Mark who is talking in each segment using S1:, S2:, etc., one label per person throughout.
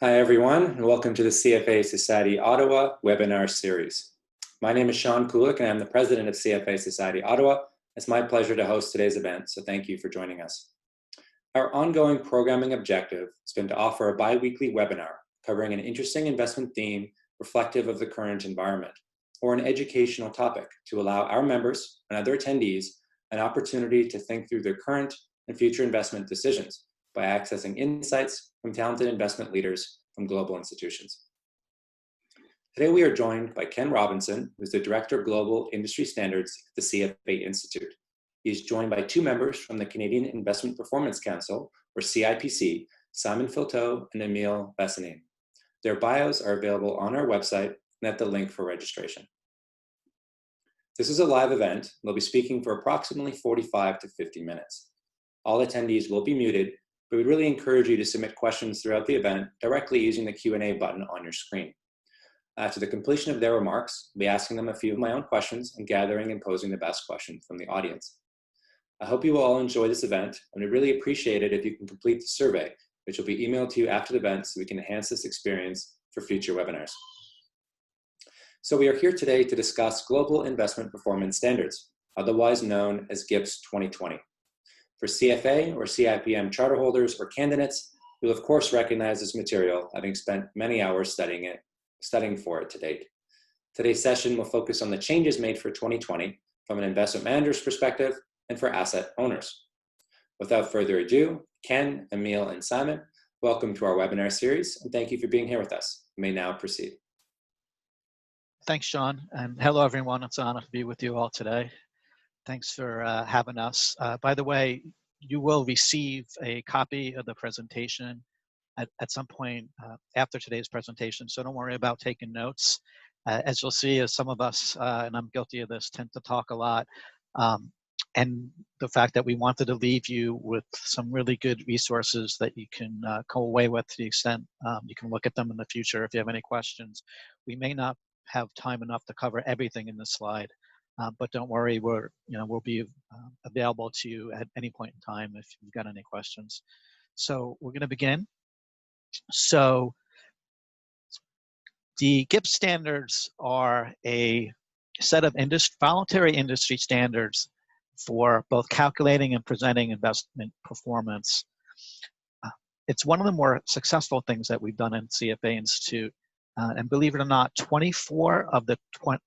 S1: Hi, everyone, and welcome to the CFA Society Ottawa webinar series. My name is Sean Kulik, and I'm the president of CFA Society Ottawa. It's my pleasure to host today's event, so thank you for joining us. Our ongoing programming objective has been to offer a bi-weekly webinar covering an interesting investment theme reflective of the current environment, or an educational topic to allow our members and other attendees an opportunity to think through their current and future investment decisions by accessing insights from talented investment leaders from global institutions. Today we are joined by Ken Robinson, who is the Director of Global Industry Standards at the CFA Institute. He is joined by two members from the Canadian Investment Performance Council, or CIPC, Simon Filteau and Emile Bassanin. Their bios are available on our website and at the link for registration. This is a live event. They'll be speaking for approximately 45 to 50 minutes. All attendees will be muted, but we really encourage you to submit questions throughout the event directly using the Q&A button on your screen. After the completion of their remarks, I'll be asking them a few of my own questions and gathering and posing the best questions from the audience. I hope you will all enjoy this event, and we really appreciate it if you can complete the survey, which will be emailed to you after the event so we can enhance this experience for future webinars. So we are here today to discuss Global Investment Performance Standards, otherwise known as GIPS 2020. For CFA or CIPM charter holders or candidates, you'll of course recognize this material, having spent many hours studying for it to date. Today's session will focus on the changes made for 2020 from an investment manager's perspective and for asset owners. Without further ado, Ken, Emile, and Simon, welcome to our webinar series, and thank you for being here with us. You may now proceed.
S2: Thanks, Sean, and hello, everyone. It's an honor to be with you all today. Thanks for having us. By the way, you will receive a copy of the presentation at some point after today's presentation, so don't worry about taking notes. As you'll see, as some of us, and I'm guilty of this, tend to talk a lot, and the fact that we wanted to leave you with some really good resources that you can go away with to the extent you can look at them in the future if you have any questions. We may not have time enough to cover everything in this slide. But don't worry, we'll be available to you at any point in time if you've got any questions. So we're going to begin. So the GIPS standards are a set of voluntary industry standards for both calculating and presenting investment performance. It's one of the more successful things that we've done in CFA Institute. And believe it or not, 24 of the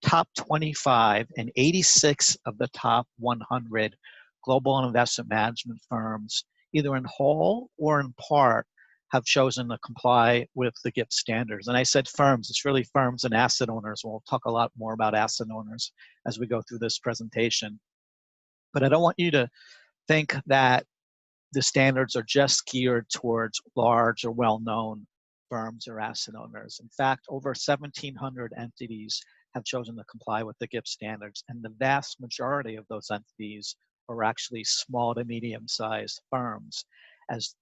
S2: top 25 and 86 of the top 100 global investment management firms, either in whole or in part, have chosen to comply with the GIPS standards. And I said firms, it's really firms and asset owners. We'll talk a lot more about asset owners as we go through this presentation. But I don't want you to think that the standards are just geared towards large or well-known firms or asset owners. In fact, over 1,700 entities have chosen to comply with the GIPS standards, and the vast majority of those entities are actually small to medium-sized firms. As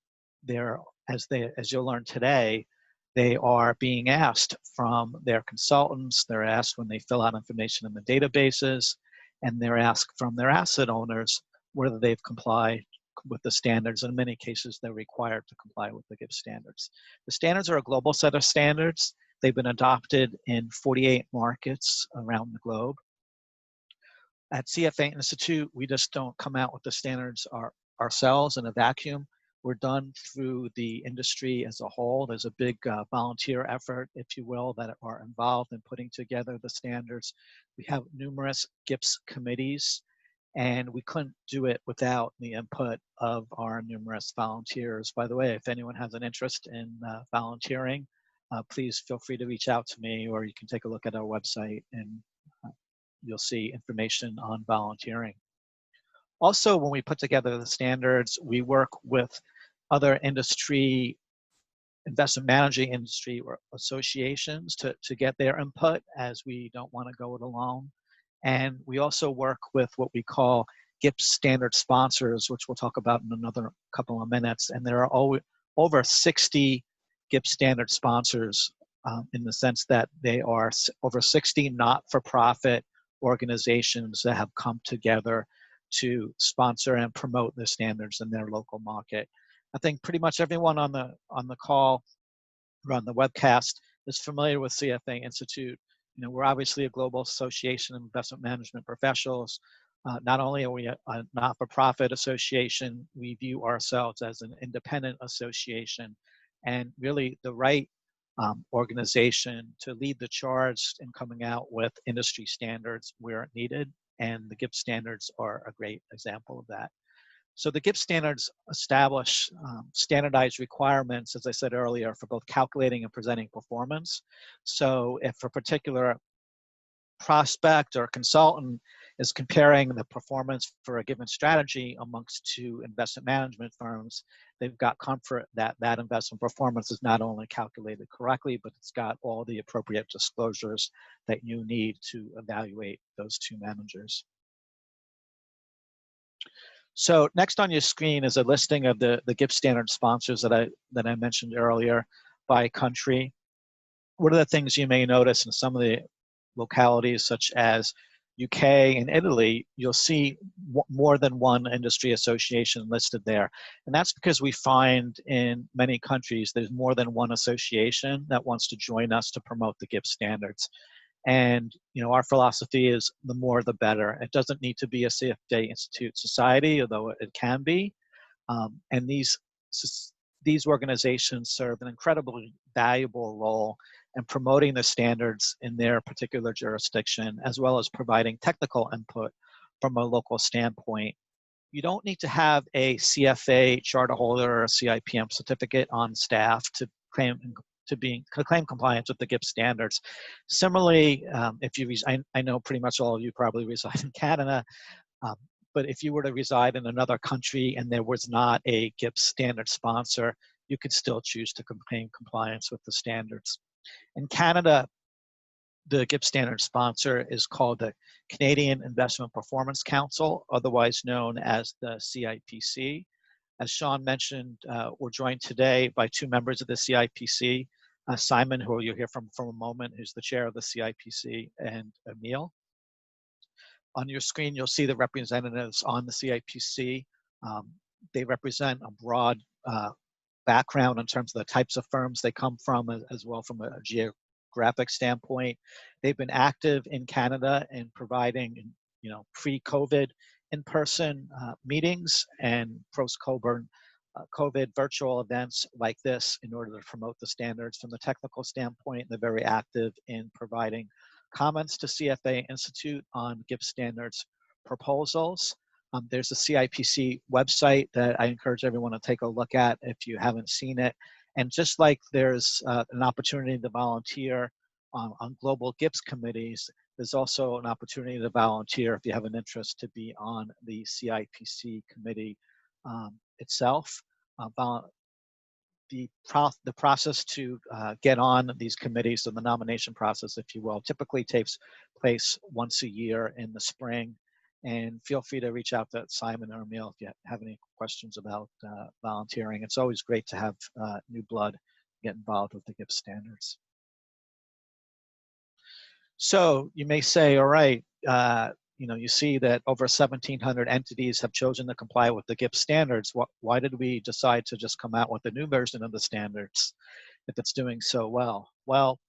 S2: you'll learn today, they are being asked from their consultants, they're asked when they fill out information in the databases, and they're asked from their asset owners whether they've complied with the standards. In many cases, they're required to comply with the GIPS standards. The standards are a global set of standards. They've been adopted in 48 markets around the globe. At CFA Institute, we just don't come out with the standards ourselves in a vacuum. We're done through the industry as a whole. There's a big volunteer effort, if you will, that are involved in putting together the standards. We have numerous GIPS committees, and we couldn't do it without the input of our numerous volunteers. By the way, if anyone has an interest in volunteering, please feel free to reach out to me, or you can take a look at our website and you'll see information on volunteering. Also, when we put together the standards, we work with other investment managing industry or associations to get their input, as we don't want to go it alone. And we also work with what we call GIPS standard sponsors, which we'll talk about in another couple of minutes. And there are over 60 GIPS standard sponsors in the sense that they are over 60 not-for-profit organizations that have come together to sponsor and promote the standards in their local market. I think pretty much everyone on the call run the webcast is familiar with CFA Institute. You know, we're obviously a global association of investment management professionals. Not only are we a not-for-profit association, we view ourselves as an independent association, and really the right organization to lead the charge in coming out with industry standards where needed, and the GIPS standards are a great example of that. So the GIPS standards establish standardized requirements, as I said earlier, for both calculating and presenting performance. So if a particular prospect or consultant is comparing the performance for a given strategy amongst two investment management firms, they've got comfort that that investment performance is not only calculated correctly, but it's got all the appropriate disclosures that you need to evaluate those two managers. So next on your screen is a listing of the GIPS standard sponsors that I mentioned earlier by country. What are the things you may notice in some of the localities such as UK and Italy? You'll see more than one industry association listed there. And that's because we find in many countries there's more than one association that wants to join us to promote the GIPS standards. And you know, our philosophy is the more the better. It doesn't need to be a CFA Institute society, although it can be. And these organizations serve an incredibly valuable role in promoting the standards in their particular jurisdiction, as well as providing technical input from a local standpoint. You don't need to have a CFA charter holder or a CIPM certificate on staff to claim compliance with the GIPS standards. Similarly, if you I know pretty much all of you probably reside in Canada, but if you were to reside in another country and there was not a GIPS standard sponsor, you could still choose to claim compliance with the standards. In Canada, the GIPS standard sponsor is called the Canadian Investment Performance Council, otherwise known as the CIPC. As Sean mentioned, we're joined today by two members of the CIPC, Simon, who you'll hear from a moment, who's the chair of the CIPC, and Emil. On your screen, you'll see the representatives on the CIPC. They represent a broad background in terms of the types of firms they come from, as well from a geographic standpoint. They've been active in Canada in providing, you know, pre-COVID in-person meetings and post-COVID virtual events like this in order to promote the standards from the technical standpoint. They're very active in providing comments to CFA Institute on GIPS standards proposals. There's a CIPC website that I encourage everyone to take a look at if you haven't seen it. And just like there's an opportunity to volunteer on global GIPS committees, there's also an opportunity to volunteer if you have an interest to be on the CIPC committee itself. The process to get on these committees, so the nomination process, if you will, typically takes place once a year in the spring. And feel free to reach out to Simon or Emil if you have any questions about volunteering. It's always great to have new blood get involved with the GIPS standards. So you may say, all right, you know, you see that over 1,700 entities have chosen to comply with the GIPS standards. Why did we decide to just come out with a new version of the standards if it's doing so well? Well,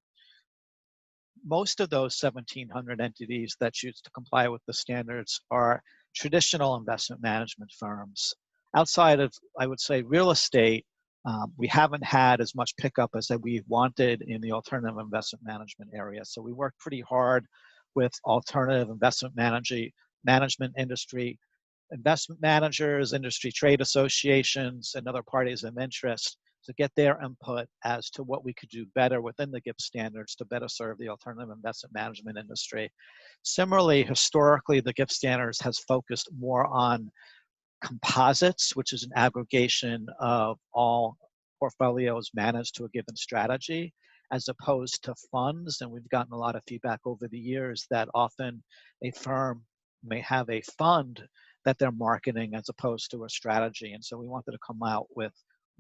S2: most of those 1,700 entities that choose to comply with the standards are traditional investment management firms. Outside of, I would say, real estate, we haven't had as much pickup as that we wanted in the alternative investment management area. So we worked pretty hard with alternative investment management industry, investment managers, industry trade associations, and other parties of interest to get their input as to what we could do better within the GIPS standards to better serve the alternative investment management industry. Similarly, historically, the GIPS standards has focused more on composites, which is an aggregation of all portfolios managed to a given strategy, as opposed to funds. And we've gotten a lot of feedback over the years that often a firm may have a fund that they're marketing as opposed to a strategy. And so we wanted to come out with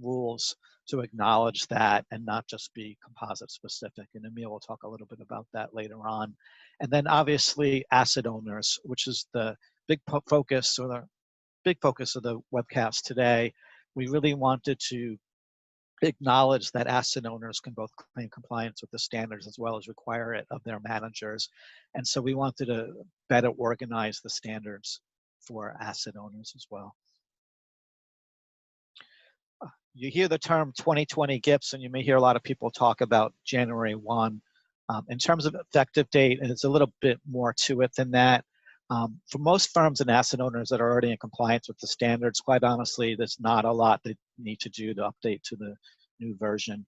S2: rules to acknowledge that and not just be composite specific. And Emil will talk a little bit about that later on. And then obviously asset owners, which is the big focus of the webcast today. We really wanted to acknowledge that asset owners can both claim compliance with the standards as well as require it of their managers. And so we wanted to better organize the standards for asset owners as well. You hear the term 2020 GIPS, and you may hear a lot of people talk about January 1. In terms of effective date, and it's a little bit more to it than that. For most firms and asset owners that are already in compliance with the standards, quite honestly, there's not a lot they need to do to update to the new version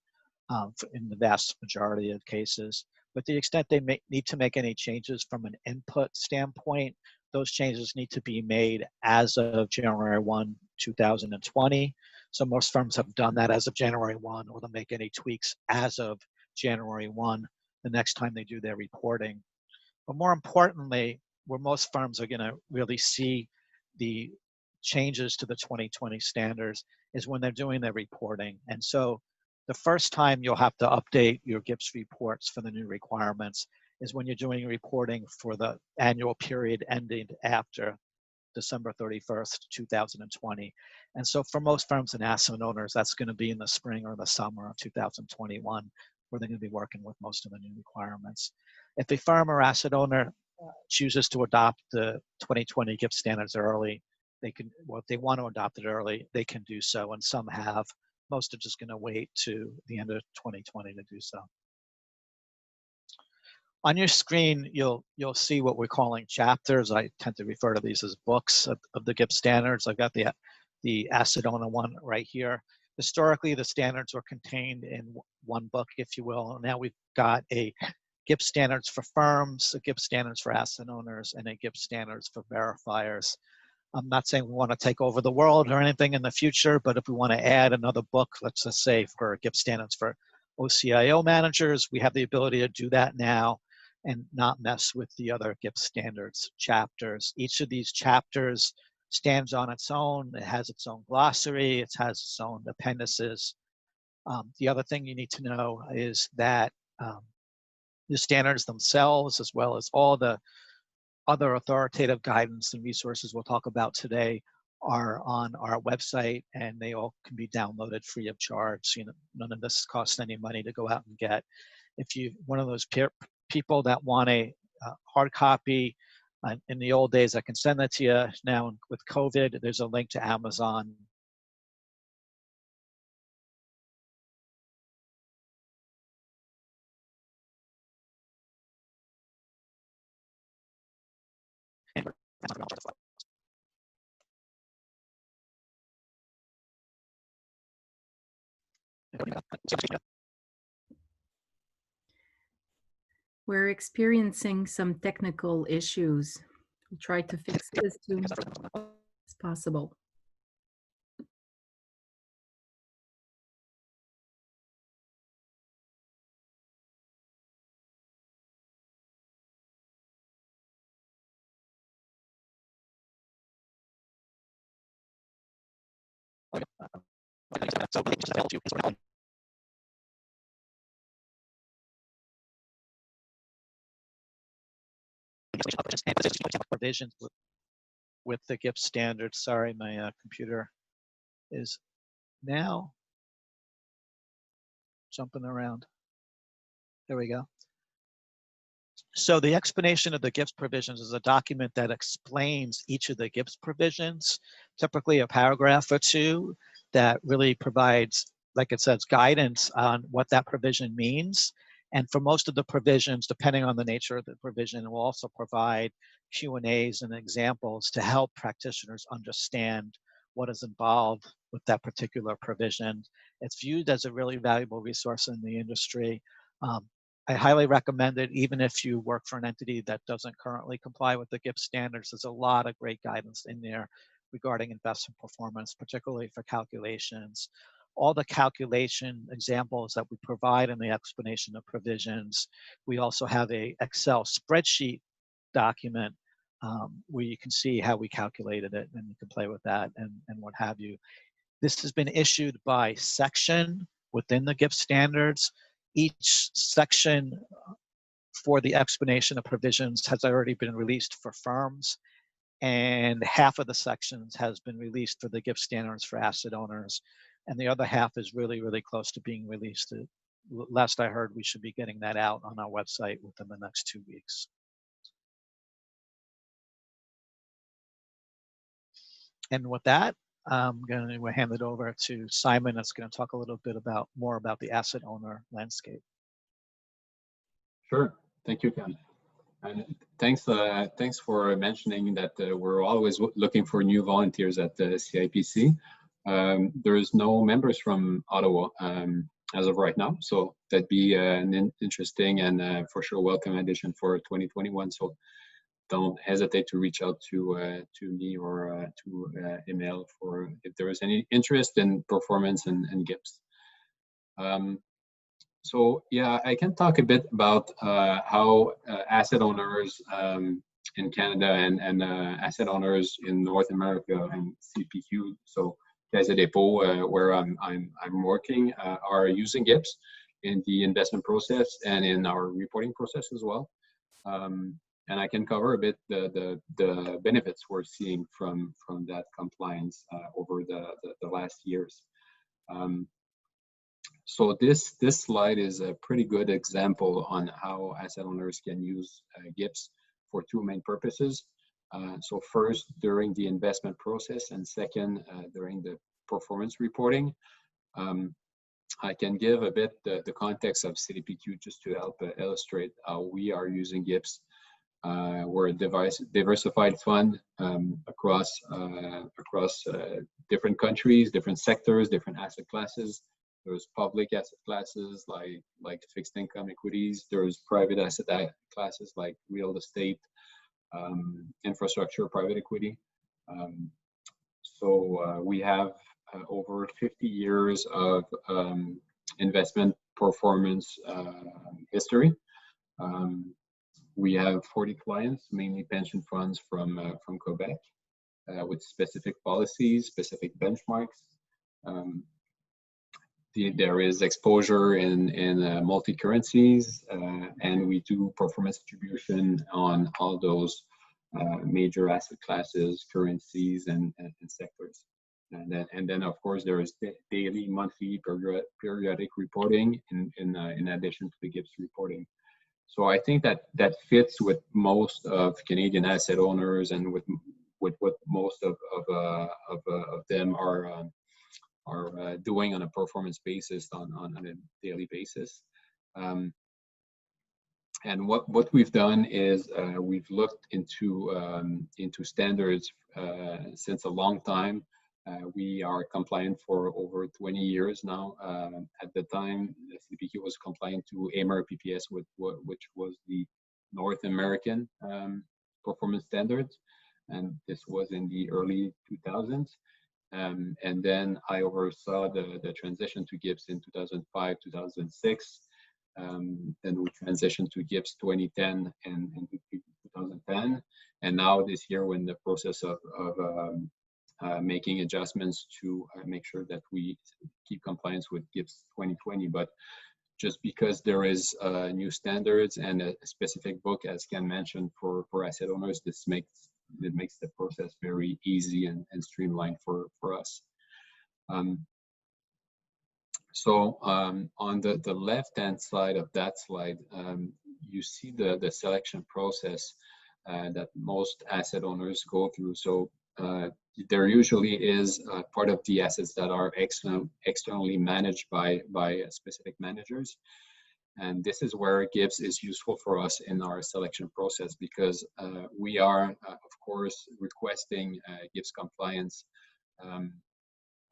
S2: in the vast majority of cases. But to the extent they need to make any changes from an input standpoint, those changes need to be made as of January 1, 2020. So most firms have done that as of January 1, or they'll make any tweaks as of January 1, the next time they do their reporting. But more importantly, where most firms are going to really see the changes to the 2020 standards is when they're doing their reporting. And so the first time you'll have to update your GIPS reports for the new requirements is when you're doing reporting for the annual period ending after December 31st, 2020. And so for most firms and asset owners, that's going to be in the spring or the summer of 2021, where they're going to be working with most of the new requirements. If a firm or asset owner chooses to adopt the 2020 GIPS standards early, they can, well, if they want to adopt it early, they can do so, and some have. Most are just going to wait to the end of 2020 to do so. On your screen, you'll see what we're calling chapters. I tend to refer to these as books of the GIPS standards. I've got the asset owner one right here. Historically, the standards were contained in one book, if you will. Now we've got a GIPS standards for firms, a GIPS standards for asset owners, and a GIPS standards for verifiers. I'm not saying we want to take over the world or anything in the future, but if we want to add another book, let's just say for GIPS standards for OCIO managers, we have the ability to do that now and not mess with the other GIPS standards chapters. Each of these chapters stands on its own. It has its own glossary. It has its own appendices. The other thing you need to know is that the standards themselves, as well as all the other authoritative guidance and resources we'll talk about today, are on our website, and they all can be downloaded free of charge. You know, none of this costs any money to go out and get. If you one of those people that want a hard copy, in the old days, I can send that to you. Now with COVID, there's a link to Amazon.
S3: We're experiencing some technical issues. We'll try to fix it as soon as possible.
S2: Provisions with the GIPS standards. Sorry, my computer is now jumping around. There we go. So the explanation of the GIPS provisions is a document that explains each of the GIPS provisions, typically a paragraph or two that really provides, like it says, guidance on what that provision means. And for most of the provisions, depending on the nature of the provision, it will also provide Q&As and examples to help practitioners understand what is involved with that particular provision. It's viewed as a really valuable resource in the industry. I highly recommend it, even if you work for an entity that doesn't currently comply with the GIPS standards. There's a lot of great guidance in there regarding investment performance, particularly for calculations. All the calculation examples that we provide in the explanation of provisions. We also have a Excel spreadsheet document where you can see how we calculated it, and you can play with that and what have you. This has been issued by section within the GIPS standards. Each section for the explanation of provisions has already been released for firms, and half of the sections has been released for the GIPS standards for asset owners. and the other half is really, really close to being released. Last I heard, we should be getting that out on our website within the next 2 weeks. And with that, I'm going to hand it over to Simon. That's going to talk a little bit more about the asset owner landscape.
S4: Sure. Thank you, Ken. And thanks for mentioning that we're always looking for new volunteers at the CIPC. There's no members from Ottawa as of right now, so that'd be an interesting and for sure welcome addition for 2021. So don't hesitate to reach out to me or to email for if there is any interest in performance and GIPS. So yeah, I can talk a bit about how asset owners in Canada and asset owners in North America and CPQ, so Caisse de dépôt, where I'm working, are using GIPS in the investment process and in our reporting process as well. And I can cover a bit the benefits we're seeing from that compliance over the last years. So this slide is a pretty good example on how asset owners can use GIPS for 2 main purposes. So first, during the investment process, and second, during the performance reporting. I can give a bit the context of CDPQ just to help illustrate how we are using GIPS. We're a diversified fund across different countries, different sectors, different asset classes. There's public asset classes like fixed income equities. There's private asset classes like real estate, infrastructure, private equity. So we have over 50 years of investment performance history. We have 40 clients, mainly pension funds from Quebec, with specific policies, specific benchmarks. There is exposure in multi-currencies, and we do performance distribution on all those major asset classes, currencies, and sectors. And then of course there is daily, monthly, periodic reporting in addition to the GIPS reporting. So I think that fits with most of Canadian asset owners and with what most of them are doing on a performance basis on a daily basis. And what we've done is we've looked into standards since a long time. We are compliant for over 20 years now. At the time, the CDPQ was compliant to AMER PPS, which was the North American performance standards, and this was in the early 2000s. And then I oversaw the transition to GIPS in 2005, 2006. Then we transitioned to GIPS 2010 and 2010. And now this year we're in the process of making adjustments to make sure that we keep compliance with GIPS 2020. But just because there is new standards and a specific book, as Ken mentioned, for asset owners, it makes the process very easy and streamlined for us. So on the left-hand side of that slide, you see the selection process that most asset owners go through. So there usually is part of the assets that are externally managed by specific managers. And this is where GIPS is useful for us in our selection process, because we are, of course, requesting GIPS compliance,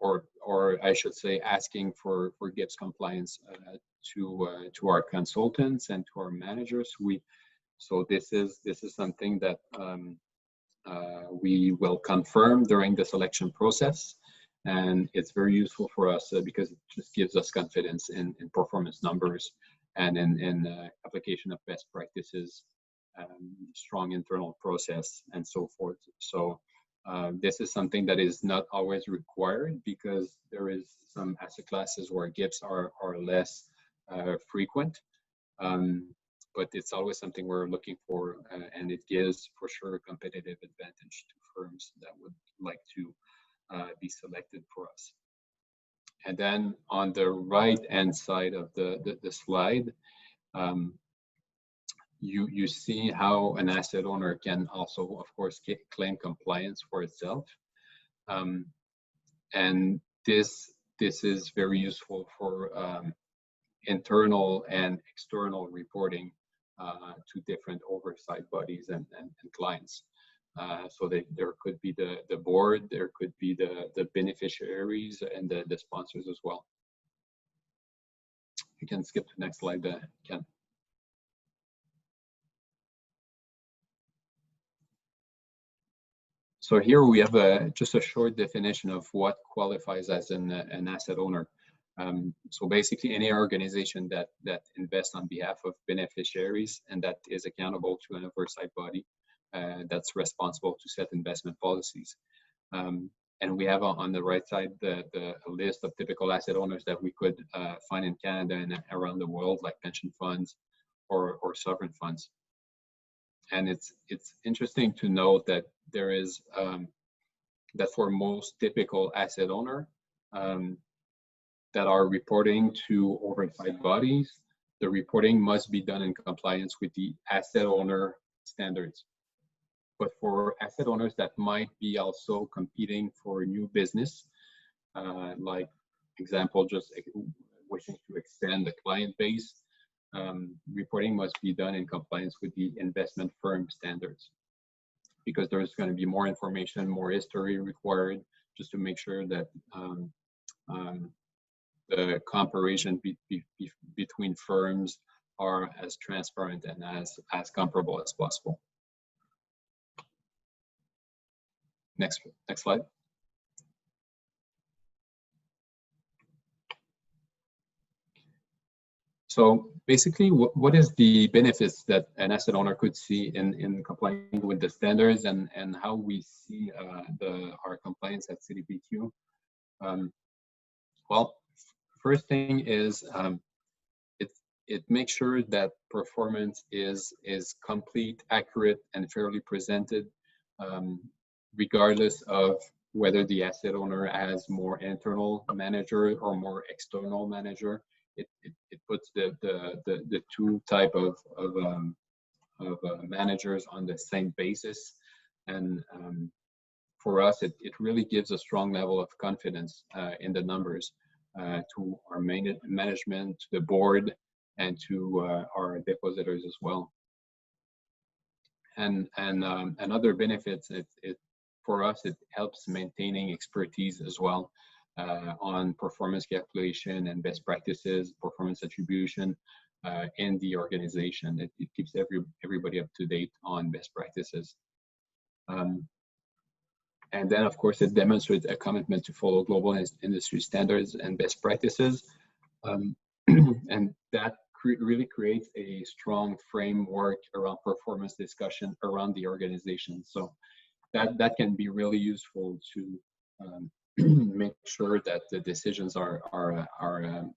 S4: or I should say asking for GIPS compliance to our consultants and to our managers. So this is something that we will confirm during the selection process, and it's very useful for us because it just gives us confidence in performance numbers and in application of best practices, strong internal process, and so forth. So this is something that is not always required, because there is some asset classes where GIPS are less frequent. But it's always something we're looking for, and it gives for sure a competitive advantage to firms that would like to be selected for us. And then on the right-hand side of the slide, you see how an asset owner can also, of course, claim compliance for itself. And this is very useful for internal and external reporting to different oversight bodies and clients. So there could be the board, there could be the beneficiaries and the sponsors as well. You can skip to the next slide, Ken. So here we have just a short definition of what qualifies as an asset owner. So basically any organization that invests on behalf of beneficiaries and that is accountable to an oversight body that's responsible to set investment policies. And we have on the right side the list of typical asset owners that we could find in Canada and around the world, like pension funds or sovereign funds. And it's interesting to note that there is that for most typical asset owner that are reporting to oversight bodies, the reporting must be done in compliance with the asset owner standards. But for asset owners that might be also competing for new business, like example, just wishing to extend the client base, reporting must be done in compliance with the investment firm standards, because there's going to be more information, more history required, just to make sure that the comparison between firms are as transparent and as comparable as possible. Next slide. So basically, what is the benefits that an asset owner could see in complying with the standards, and how we see our compliance at CDPQ? Well, first thing is it makes sure that performance is complete, accurate, and fairly presented, regardless of whether the asset owner has more internal manager or more external manager. It puts the two type of managers on the same basis, and for us, it really gives a strong level of confidence in the numbers to our management, to the board, and to our depositors as well. And other benefits, for us, it helps maintaining expertise as well on performance calculation and best practices, performance attribution in the organization. It keeps everybody up to date on best practices. And then, of course, it demonstrates a commitment to follow global industry standards and best practices. And that really creates a strong framework around performance discussion around the organization. So that can be really useful to make sure that the decisions are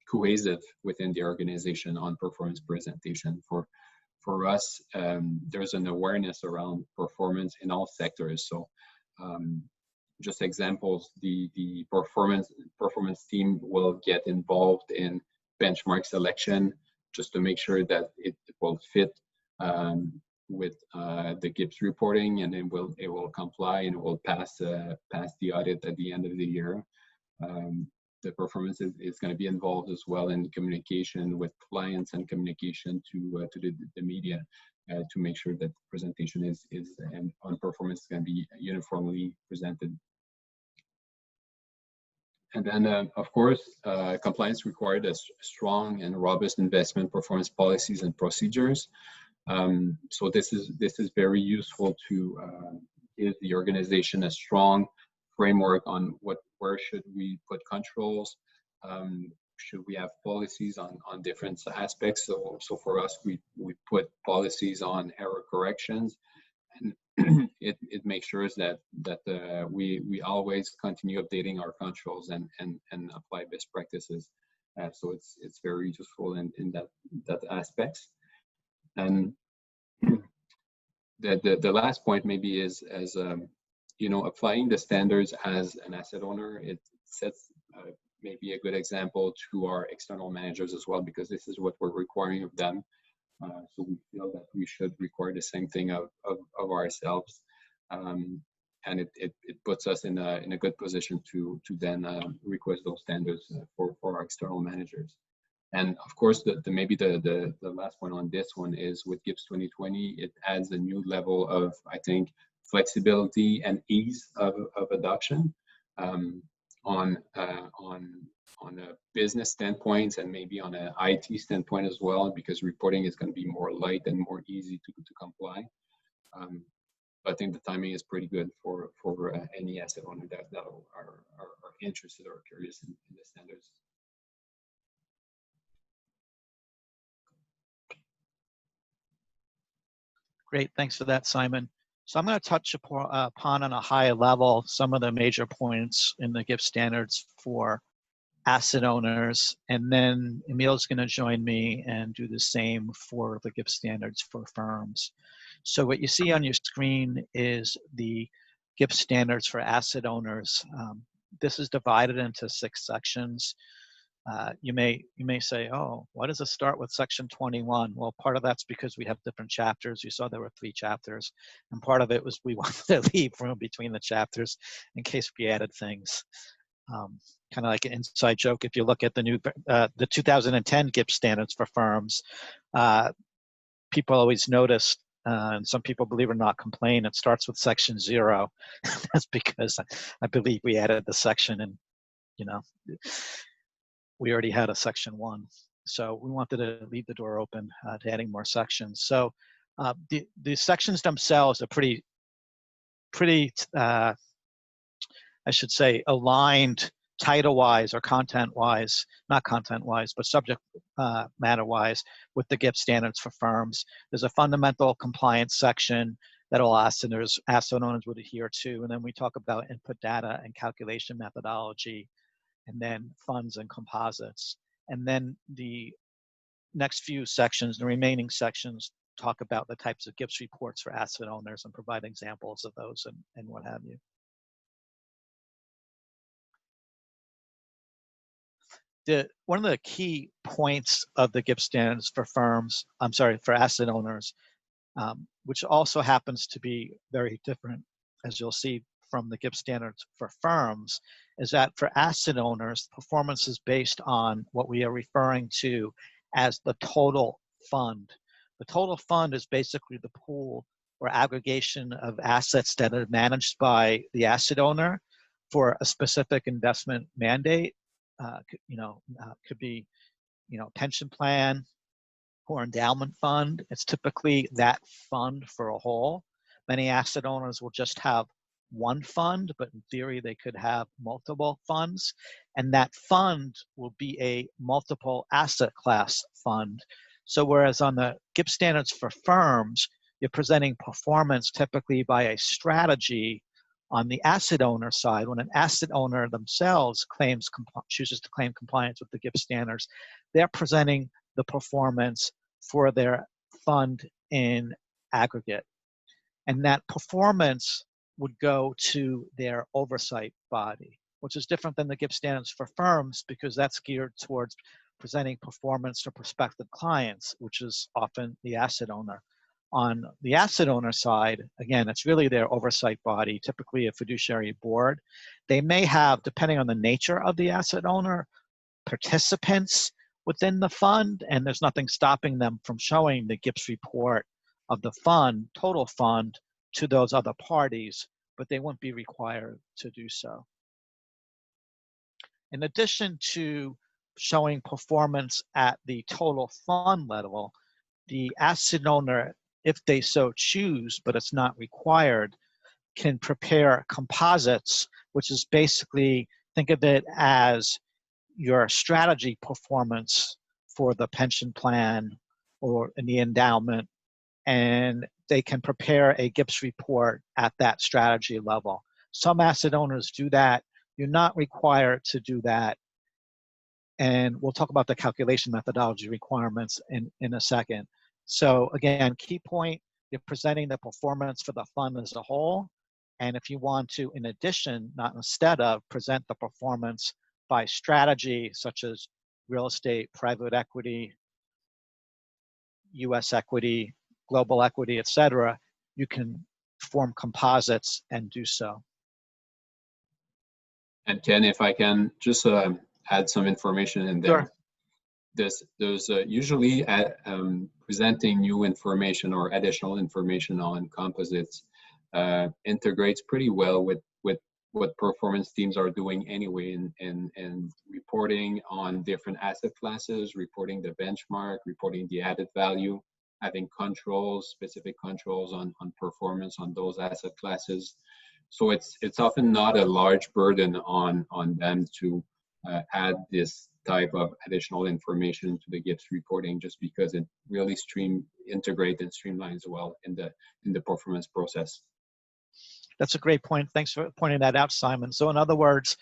S4: cohesive within the organization on performance presentation. For us, there's an awareness around performance in all sectors. So just examples, the performance team will get involved in benchmark selection just to make sure that it will fit with the GIPS reporting, and it will comply and it will pass the audit at the end of the year. The performance is going to be involved as well in communication with clients and communication to the media to make sure that the presentation is on performance is going to be uniformly presented. And then, of course, compliance required as strong and robust investment performance policies and procedures. So this is very useful to give the organization a strong framework on where should we put controls, should we have policies on different aspects. So for us, we put policies on error corrections, and it makes sure that we always continue updating our controls and apply best practices. So it's very useful in that aspects. And the last point maybe is applying the standards as an asset owner. It sets maybe a good example to our external managers as well, because this is what we're requiring of them. So we feel that we should require the same thing of ourselves. And it puts us in a good position to then request those standards for our external managers. And of course, maybe the last one on this one is with GIPS 2020, it adds a new level of, I think, flexibility and ease of adoption on a business standpoint, and maybe on an IT standpoint as well, because reporting is going to be more light and more easy to comply. I think the timing is pretty good for any asset owner that are interested or curious in the standards.
S2: Great, thanks for that, Simon. So I'm going to touch upon on a high level some of the major points in the GIPS standards for asset owners, and then Emil's going to join me and do the same for the GIPS standards for firms. So what you see on your screen is the GIPS standards for asset owners. This is divided into 6 sections. You may say, oh, why does it start with section 21? Well, part of that's because we have different chapters. You saw there were 3 chapters, and part of it was we wanted to leave room between the chapters in case we added things. Kind of like an inside joke, if you look at the new, the 2010 GIPS standards for firms, people always notice, and some people, believe it or not, complain, it starts with section 0. That's because I believe we added the section, and we already had a section 1. So we wanted to leave the door open to adding more sections. So the sections themselves are pretty I should say, aligned title-wise or content-wise, not content-wise, but subject matter-wise with the GIPS standards for firms. There's a fundamental compliance section that all asset owners would adhere to, and then we talk about input data and calculation methodology, and then funds and composites. And then the next few sections, the remaining sections, talk about the types of GIPS reports for asset owners and provide examples of those and what have you. One of the key points of the GIPS standards for firms, for asset owners, which also happens to be very different, as you'll see from the GIPS standards for firms, is that for asset owners, performance is based on what we are referring to as the total fund. The total fund is basically the pool or aggregation of assets that are managed by the asset owner for a specific investment mandate. Could be, pension plan or endowment fund. It's typically that fund for a whole. Many asset owners will just have one fund, but in theory they could have multiple funds, and that fund will be a multiple asset class fund. So whereas on the GIPS standards for firms, you're presenting performance typically by a strategy. On the asset owner side, when an asset owner themselves chooses to claim compliance with the GIPS standards, they're presenting the performance for their fund in aggregate. And that performance would go to their oversight body, which is different than the GIPS standards for firms, because that's geared towards presenting performance to prospective clients, which is often the asset owner. On the asset owner side, again, it's really their oversight body, typically a fiduciary board. They may have, depending on the nature of the asset owner, participants within the fund, and there's nothing stopping them from showing the GIPS report of the fund, total fund, to those other parties, but they wouldn't be required to do so. In addition to showing performance at the total fund level, the asset owner, if they so choose, but it's not required, can prepare composites, which is basically, think of it as your strategy performance for the pension plan or in the endowment, and they can prepare a GIPS report at that strategy level. Some asset owners do that. You're not required to do that. And we'll talk about the calculation methodology requirements in a second. So again, key point, you're presenting the performance for the fund as a whole. And if you want to, in addition, not instead of, present the performance by strategy, such as real estate, private equity, US equity, global equity, etc., you can form composites and do so.
S4: And Ken, if I can just add some information in there.
S2: Sure.
S4: There's usually presenting new information or additional information on composites integrates pretty well with what performance teams are doing anyway, and reporting on different asset classes, reporting the benchmark, reporting the added value, having controls, specific controls on performance on those asset classes. So it's often not a large burden on them to add this type of additional information to the GIPS reporting, just because it really integrates and streamlines well in the performance process.
S2: That's a great point. Thanks for pointing that out, Simon. So in other words,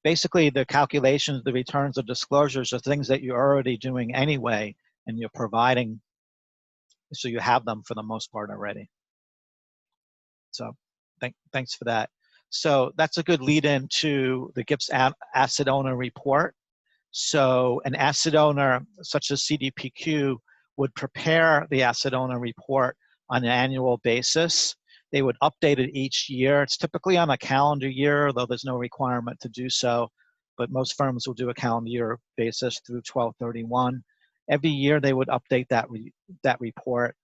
S2: basically the calculations, the returns, the disclosures are things that you're already doing anyway, and you're providing, so you have them for the most part already. So thanks for that. So that's a good lead into the GIPS asset owner report. So an asset owner such as CDPQ would prepare the asset owner report on an annual basis. They would update it each year. It's typically on a calendar year, though there's no requirement to do so, but most firms will do a calendar year basis through 12/31. Every year they would update that report.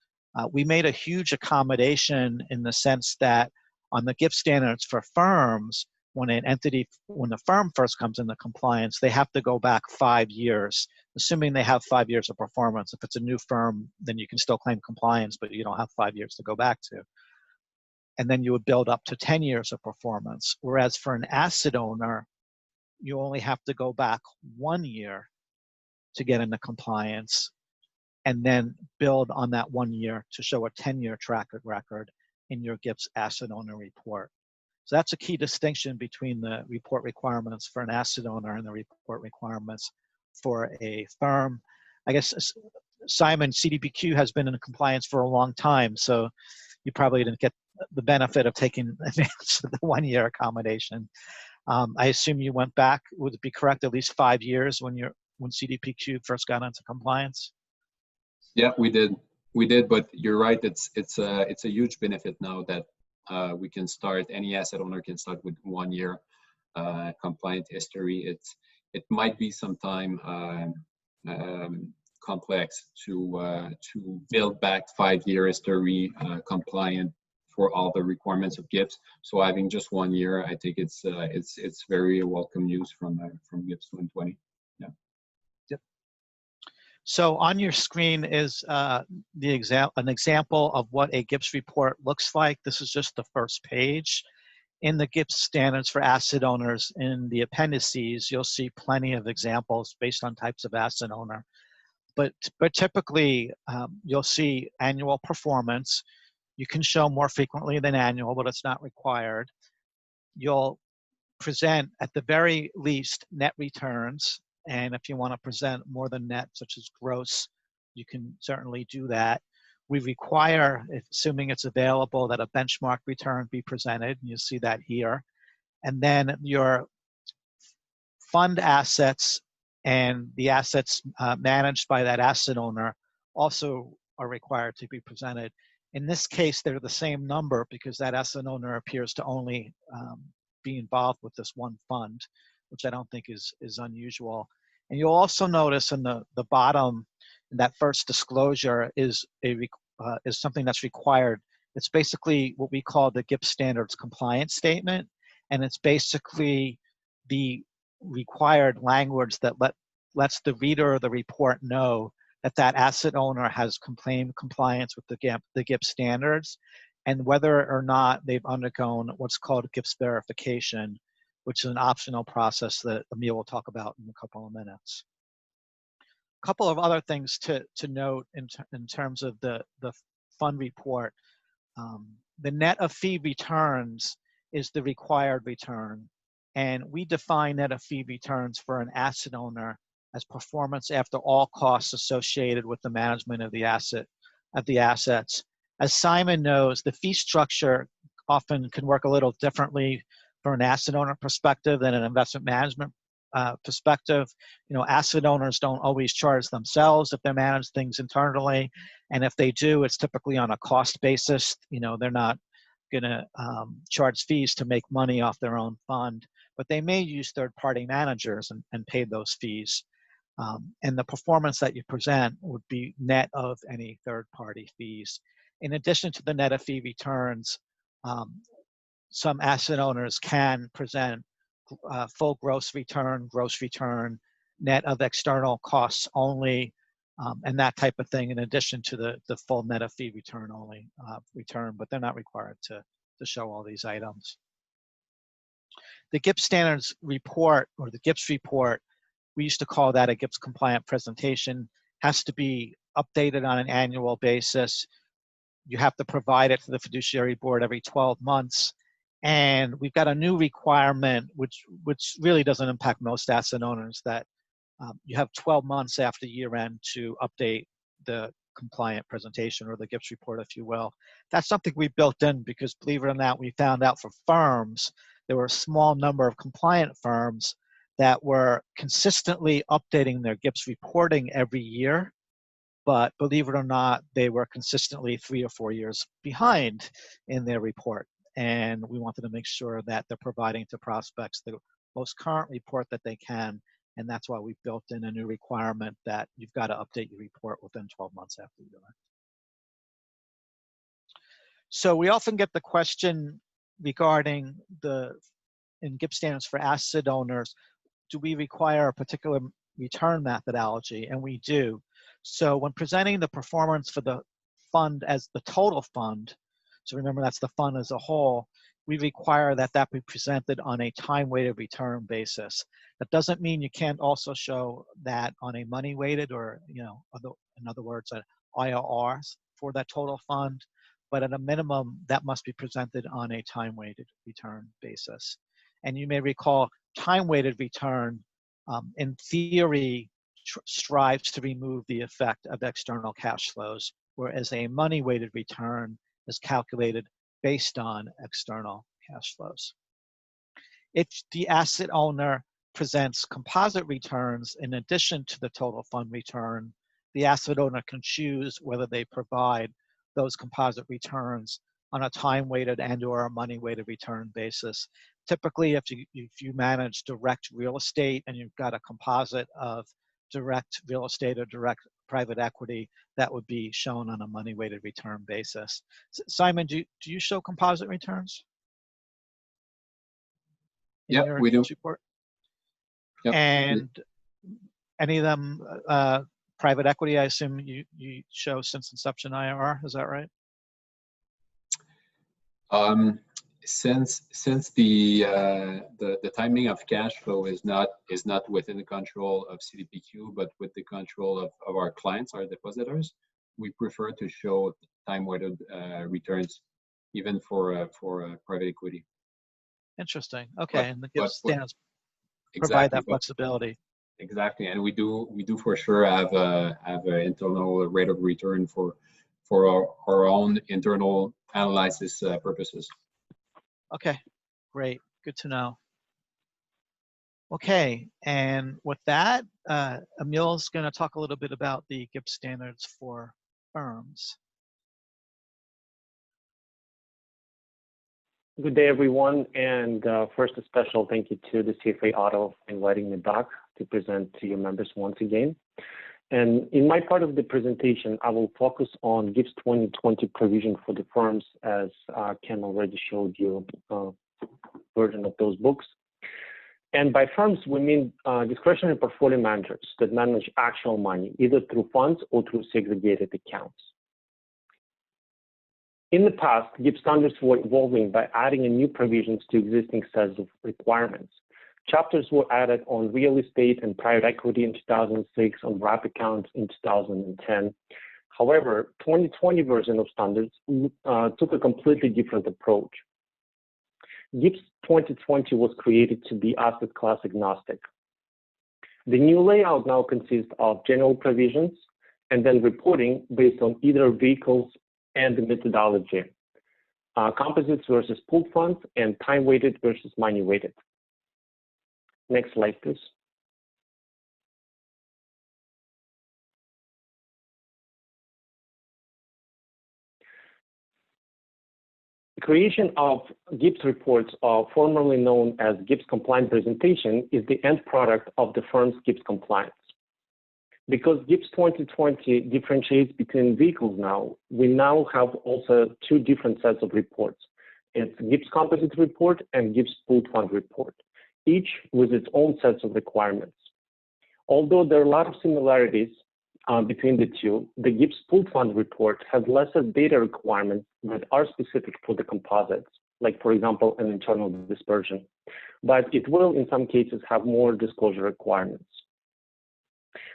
S2: We made a huge accommodation in the sense that on the GIPS standards for firms, when the firm first comes into compliance, they have to go back 5 years, assuming they have 5 years of performance. If it's a new firm, then you can still claim compliance, but you don't have 5 years to go back to. And then you would build up to 10 years of performance. Whereas for an asset owner, you only have to go back 1 year to get into compliance, and then build on that 1 year to show a 10-year track record in your GIPS asset owner report. So that's a key distinction between the report requirements for an asset owner and the report requirements for a firm. I guess, Simon, CDPQ has been in compliance for a long time, so you probably didn't get the benefit of taking advantage of the 1 year accommodation. I assume you went back, would it be correct, at least 5 years when CDPQ first got into compliance?
S4: Yeah, we did, but you're right. It's a huge benefit now that we can start. Any asset owner can start with 1 year compliant history. It might be sometime complex to build back 5 year history compliant for all the requirements of GIPS. So having just 1 year, I think it's very welcome news from GIPS 2020. Yeah.
S2: Yep. So on your screen is an example of what a GIPS report looks like. This is just the first page. In the GIPS standards for asset owners, in the appendices, you'll see plenty of examples based on types of asset owner. But typically, you'll see annual performance. You can show more frequently than annual, but it's not required. You'll present, at the very least, net returns. And if you want to present more than net, such as gross, you can certainly do that. We require, assuming it's available, that a benchmark return be presented. And you see that here. And then your fund assets and the assets managed by that asset owner also are required to be presented. In this case, they're the same number because that asset owner appears to only be involved with this one fund, which I don't think is unusual. And you'll also notice in the bottom, that first disclosure is something that's required. It's basically what we call the GIPS standards compliance statement, and it's basically the required language that lets the reader of the report know that asset owner has claimed compliance with the GIPS standards, and whether or not they've undergone what's called GIPS verification, which is an optional process that Emil will talk about in a couple of minutes. A couple of other things to note in terms of the fund report. The net of fee returns is the required return, and we define net of fee returns for an asset owner as performance after all costs associated with the management of the assets. As Simon knows, the fee structure often can work a little differently from an asset owner perspective than an investment management perspective, asset owners don't always charge themselves if they manage things internally. And if they do, it's typically on a cost basis. They're not going to charge fees to make money off their own fund, but they may use third-party managers and pay those fees. And the performance that you present would be net of any third-party fees. In addition to the net of fee returns, some asset owners can present full gross return, net of external costs only, and that type of thing, in addition to the full net of fee return only return, but they're not required to show all these items. The GIPS standards report, or the GIPS report, we used to call that a GIPS compliant presentation, has to be updated on an annual basis. You have to provide it to the fiduciary board every 12 months. And we've got a new requirement, which really doesn't impact most asset owners, that you have 12 months after year end to update the compliant presentation, or the GIPS report, if you will. That's something we built in because, believe it or not, we found out for firms, there were a small number of compliant firms that were consistently updating their GIPS reporting every year. But believe it or not, they were consistently 3 or 4 years behind in their report. And we wanted to make sure that they're providing to prospects the most current report that they can. And that's why we built in a new requirement that you've got to update your report within 12 months after you do it. So we often get the question regarding in GIPS standards for asset owners, do we require a particular return methodology? And we do. So when presenting the performance for the fund as the total fund, so remember that's the fund as a whole, we require that be presented on a time-weighted return basis. That doesn't mean you can't also show that on a money-weighted, or in other words, an IRR for that total fund, but at a minimum, that must be presented on a time-weighted return basis. And you may recall, time-weighted return, in theory, strives to remove the effect of external cash flows, whereas a money-weighted return is calculated based on external cash flows. If the asset owner presents composite returns in addition to the total fund return, the asset owner can choose whether they provide those composite returns on a time-weighted and/or a money-weighted return basis. Typically, if you manage direct real estate and you've got a composite of direct real estate or direct private equity, that would be shown on a money-weighted return basis. Simon, do you show composite returns?
S4: Yeah, we do.
S2: Report?
S4: Yep.
S2: And any of them private equity, I assume you show since inception IRR, is that right?
S4: Since the timing of cash flow is not within the control of CDPQ, but with the control of our clients, our depositors, we prefer to show time-weighted returns, even for private equity.
S2: Interesting. Okay, and the GIPS standards
S4: exactly,
S2: provide that flexibility.
S4: Exactly, and we do for sure have an internal rate of return for our own internal analysis purposes.
S2: Okay, great. Good to know. Okay, and with that, Emil's going to talk a little bit about the GIPS standards for firms.
S5: Good day, everyone. And first, a special thank you to the CFA Ottawa for inviting me back to present to your members once again. And in my part of the presentation, I will focus on GIPS 2020 provision for the firms, as Ken already showed you a version of those books. And by firms, we mean discretionary portfolio managers that manage actual money, either through funds or through segregated accounts. In the past, GIPS standards were evolving by adding new provisions to existing sets of requirements. Chapters were added on real estate and private equity in 2006, on wrap accounts in 2010. However, 2020 version of standards took a completely different approach. GIPS 2020 was created to be asset class agnostic. The new layout now consists of general provisions and then reporting based on either vehicles and the methodology, composites versus pooled funds, and time-weighted versus money-weighted. Next slide, please. Creation of GIPS reports, formerly known as GIPS compliant presentation, is the end product of the firm's GIPS compliance. Because GIPS 2020 differentiates between vehicles now, we now have also two different sets of reports. It's GIPS composite report and GIPS pooled fund report, each with its own sets of requirements. Although there are a lot of similarities between the two, the GIPS pooled fund report has lesser data requirements that are specific for the composites, like, for example, an internal dispersion. But it will, in some cases, have more disclosure requirements.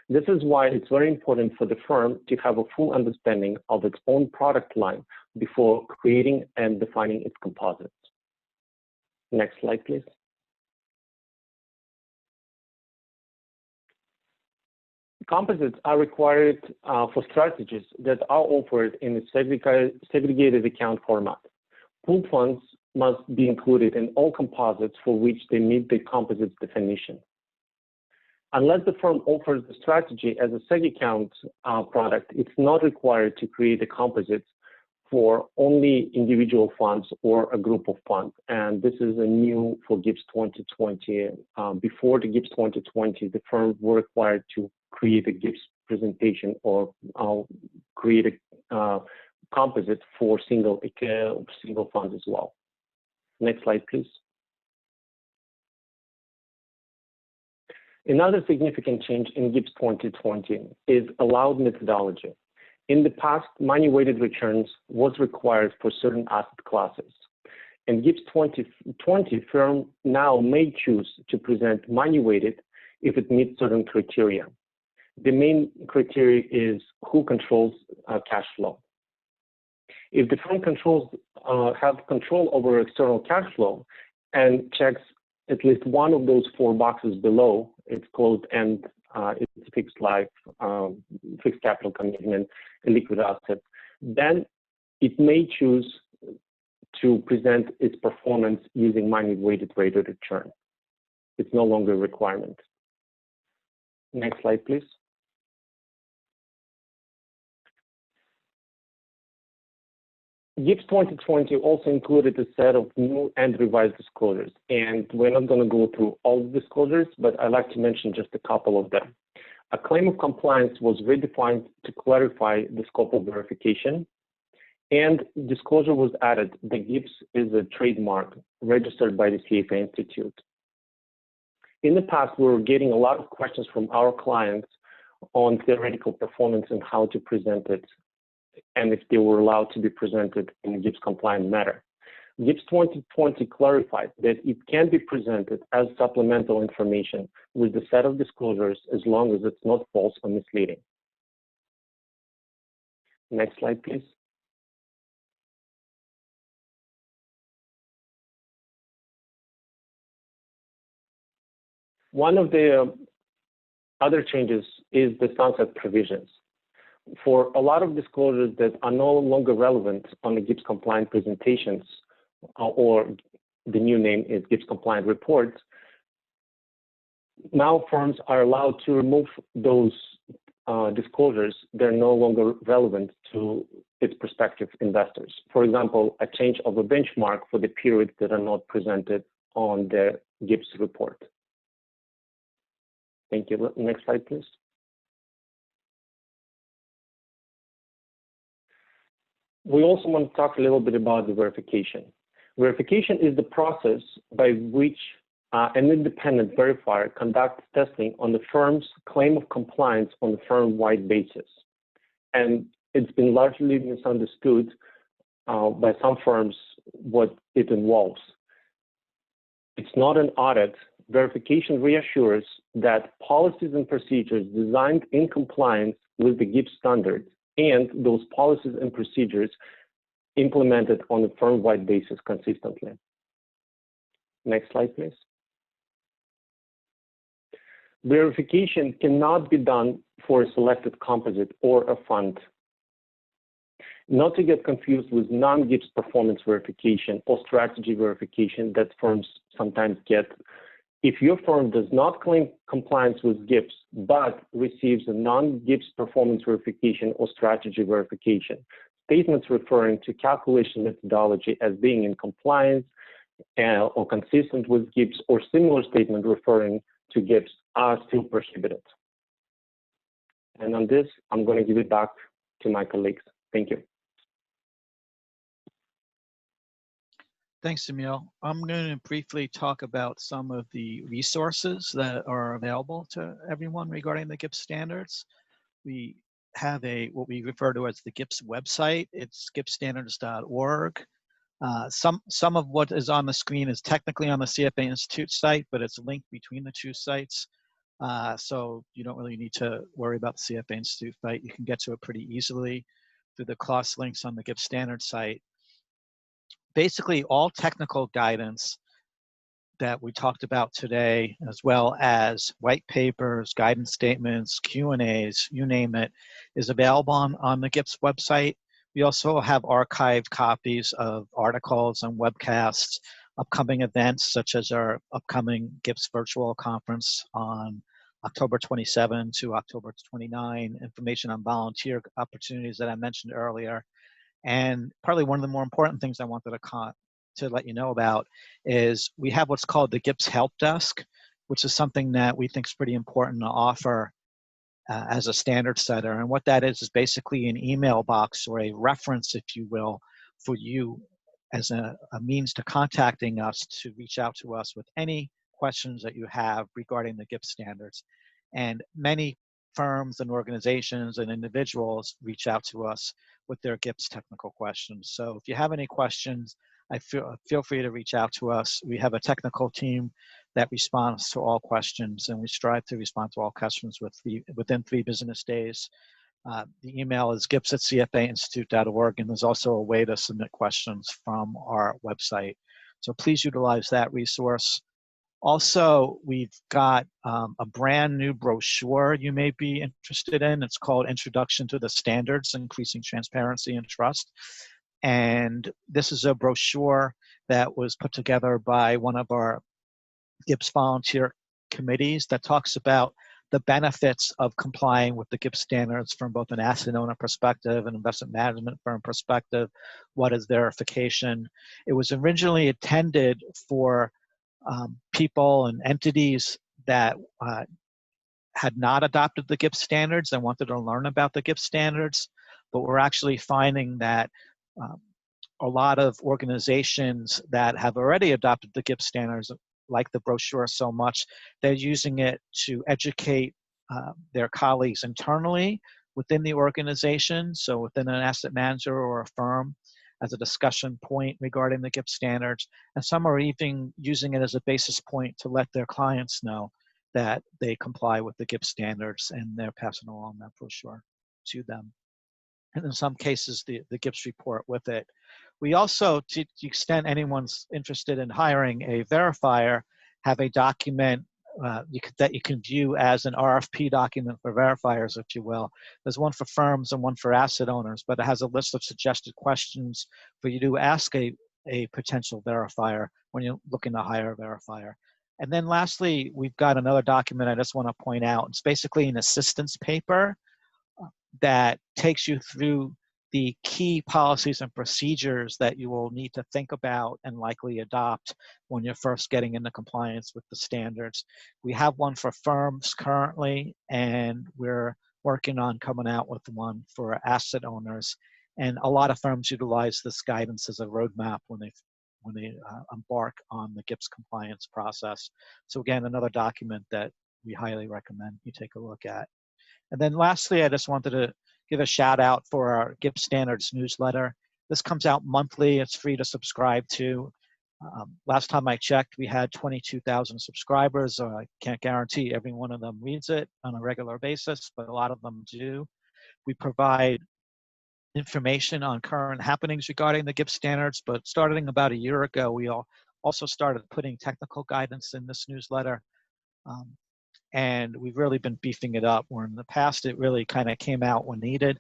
S5: This is why it's very important for the firm to have a full understanding of its own product line before creating and defining its composites. Next slide, please. Composites are required for strategies that are offered in a segregated account format. Pooled funds must be included in all composites for which they meet the composites definition. Unless the firm offers the strategy as a seg account product, it's not required to create a composite for only individual funds or a group of funds. And this is a new for GIPS 2020. Before the GIPS 2020, the firm were required to create a GIPS presentation or create a composite for single funds as well. Next slide, please. Another significant change in GIPS 2020 is allowed methodology. In the past, money-weighted returns was required for certain asset classes. In GIPS 2020, firm now may choose to present money-weighted if it meets certain criteria. The main criteria is who controls cash flow. If the firm have control over external cash flow and checks at least one of those four boxes below, it's closed-end, it's fixed life, fixed capital commitment, a liquid asset, then it may choose to present its performance using money-weighted rate of return. It's no longer a requirement. Next slide, please. GIPS 2020 also included a set of new and revised disclosures, and we're not going to go through all the disclosures, but I'd like to mention just a couple of them. A claim of compliance was redefined to clarify the scope of verification, and disclosure was added that GIPS is a trademark registered by the CFA Institute. In the past, we were getting a lot of questions from our clients on theoretical performance and how to present it, and if they were allowed to be presented in a GIPS compliant manner. GIPS 2020 clarified that it can be presented as supplemental information with the set of disclosures as long as it's not false or misleading. Next slide, please. One of the other changes is the sunset provisions. For a lot of disclosures that are no longer relevant on the GIPS compliant presentations, or the new name is GIPS compliant reports, now firms are allowed to remove those disclosures that are no longer relevant to its prospective investors. For example, a change of a benchmark for the periods that are not presented on the GIPS report. Thank you. Next slide, please. We also want to talk a little bit about the verification. Verification is the process by which an independent verifier conducts testing on the firm's claim of compliance on a firm-wide basis. And it's been largely misunderstood by some firms what it involves. It's not an audit. Verification reassures that policies and procedures designed in compliance with the GIPS standards and those policies and procedures implemented on a firm-wide basis consistently. Next slide, please. Verification cannot be done for a selected composite or a fund. Not to get confused with non-GIPS performance verification or strategy verification that firms sometimes get. If your firm does not claim compliance with GIPS, but receives a non-GIPS performance verification or strategy verification, statements referring to calculation methodology as being in compliance or consistent with GIPS or similar statement referring to GIPS are still prohibited. And on this, I'm going to give it back to my colleagues. Thank you.
S2: Thanks, Emil. I'm going to briefly talk about some of the resources that are available to everyone regarding the GIPS standards. We have what we refer to as the GIPS website. It's gipsstandards.org. Some of what is on the screen is technically on the CFA Institute site, but it's linked between the two sites. So you don't really need to worry about the CFA Institute site. You can get to it pretty easily through the cross links on the GIPS standard site. Basically, all technical guidance that we talked about today, as well as white papers, guidance statements, Q&As, you name it, is available on the GIPS website. We also have archived copies of articles and webcasts, upcoming events such as our upcoming GIPS virtual conference on October 27 to October 29, information on volunteer opportunities that I mentioned earlier. And probably one of the more important things I wanted to let you know about is we have what's called the GIPS Help Desk, which is something that we think is pretty important to offer as a standard setter. And what that is basically an email box or a reference, if you will, for you as a means to contacting us to reach out to us with any questions that you have regarding the GIPS standards. And many firms and organizations and individuals reach out to us with their GIPS technical questions. So if you have any questions, feel free to reach out to us. We have a technical team that responds to all questions, and we strive to respond to all questions within 3 business days. The email is gips@cfainstitute.org, and there's also a way to submit questions from our website. So please utilize that resource. Also, we've got a brand new brochure you may be interested in. It's called Introduction to the Standards, Increasing Transparency and Trust. And this is a brochure that was put together by one of our GIPS volunteer committees that talks about the benefits of complying with the GIPS standards from both an asset owner perspective and investment management firm perspective. What is verification? It was originally intended for people and entities that had not adopted the GIPS standards and wanted to learn about the GIPS standards, but we're actually finding that a lot of organizations that have already adopted the GIPS standards like the brochure so much, they're using it to educate their colleagues internally within the organization, so within an asset manager or a firm, as a discussion point regarding the GIPS standards. And some are even using it as a basis point to let their clients know that they comply with the GIPS standards, and they're passing along that brochure to them. And in some cases, the GIPS report with it. We also, to the extent anyone's interested in hiring a verifier, have a document that you can view as an RFP document for verifiers, if you will. There's one for firms and one for asset owners, but it has a list of suggested questions for you to ask a potential verifier when you're looking to hire a verifier. And then lastly, we've got another document I just want to point out. It's basically an assistance paper that takes you through the key policies and procedures that you will need to think about and likely adopt when you're first getting into compliance with the standards. We have one for firms currently, and we're working on coming out with one for asset owners. And a lot of firms utilize this guidance as a roadmap when they embark on the GIPS compliance process. So again, another document that we highly recommend you take a look at. And then lastly, I just wanted to give a shout out for our GIPS Standards newsletter. This comes out monthly. It's free to subscribe to. Last time I checked, we had 22,000 subscribers. I can't guarantee every one of them reads it on a regular basis, but a lot of them do. We provide information on current happenings regarding the GIPS standards, but starting about a year ago, we also started putting technical guidance in this newsletter. And we've really been beefing it up, where in the past it really kind of came out when needed.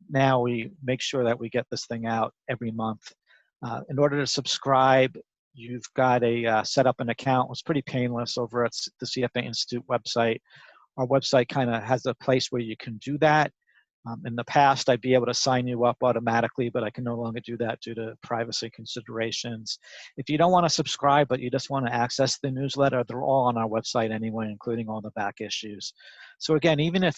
S2: Now we make sure that we get this thing out every month. In order to subscribe, you've got to set up an account. It's pretty painless over at the CFA Institute website. Our website kind of has a place where you can do that. In the past, I'd be able to sign you up automatically, but I can no longer do that due to privacy considerations. If you don't want to subscribe, but you just want to access the newsletter, they're all on our website anyway, including all the back issues. So again, even if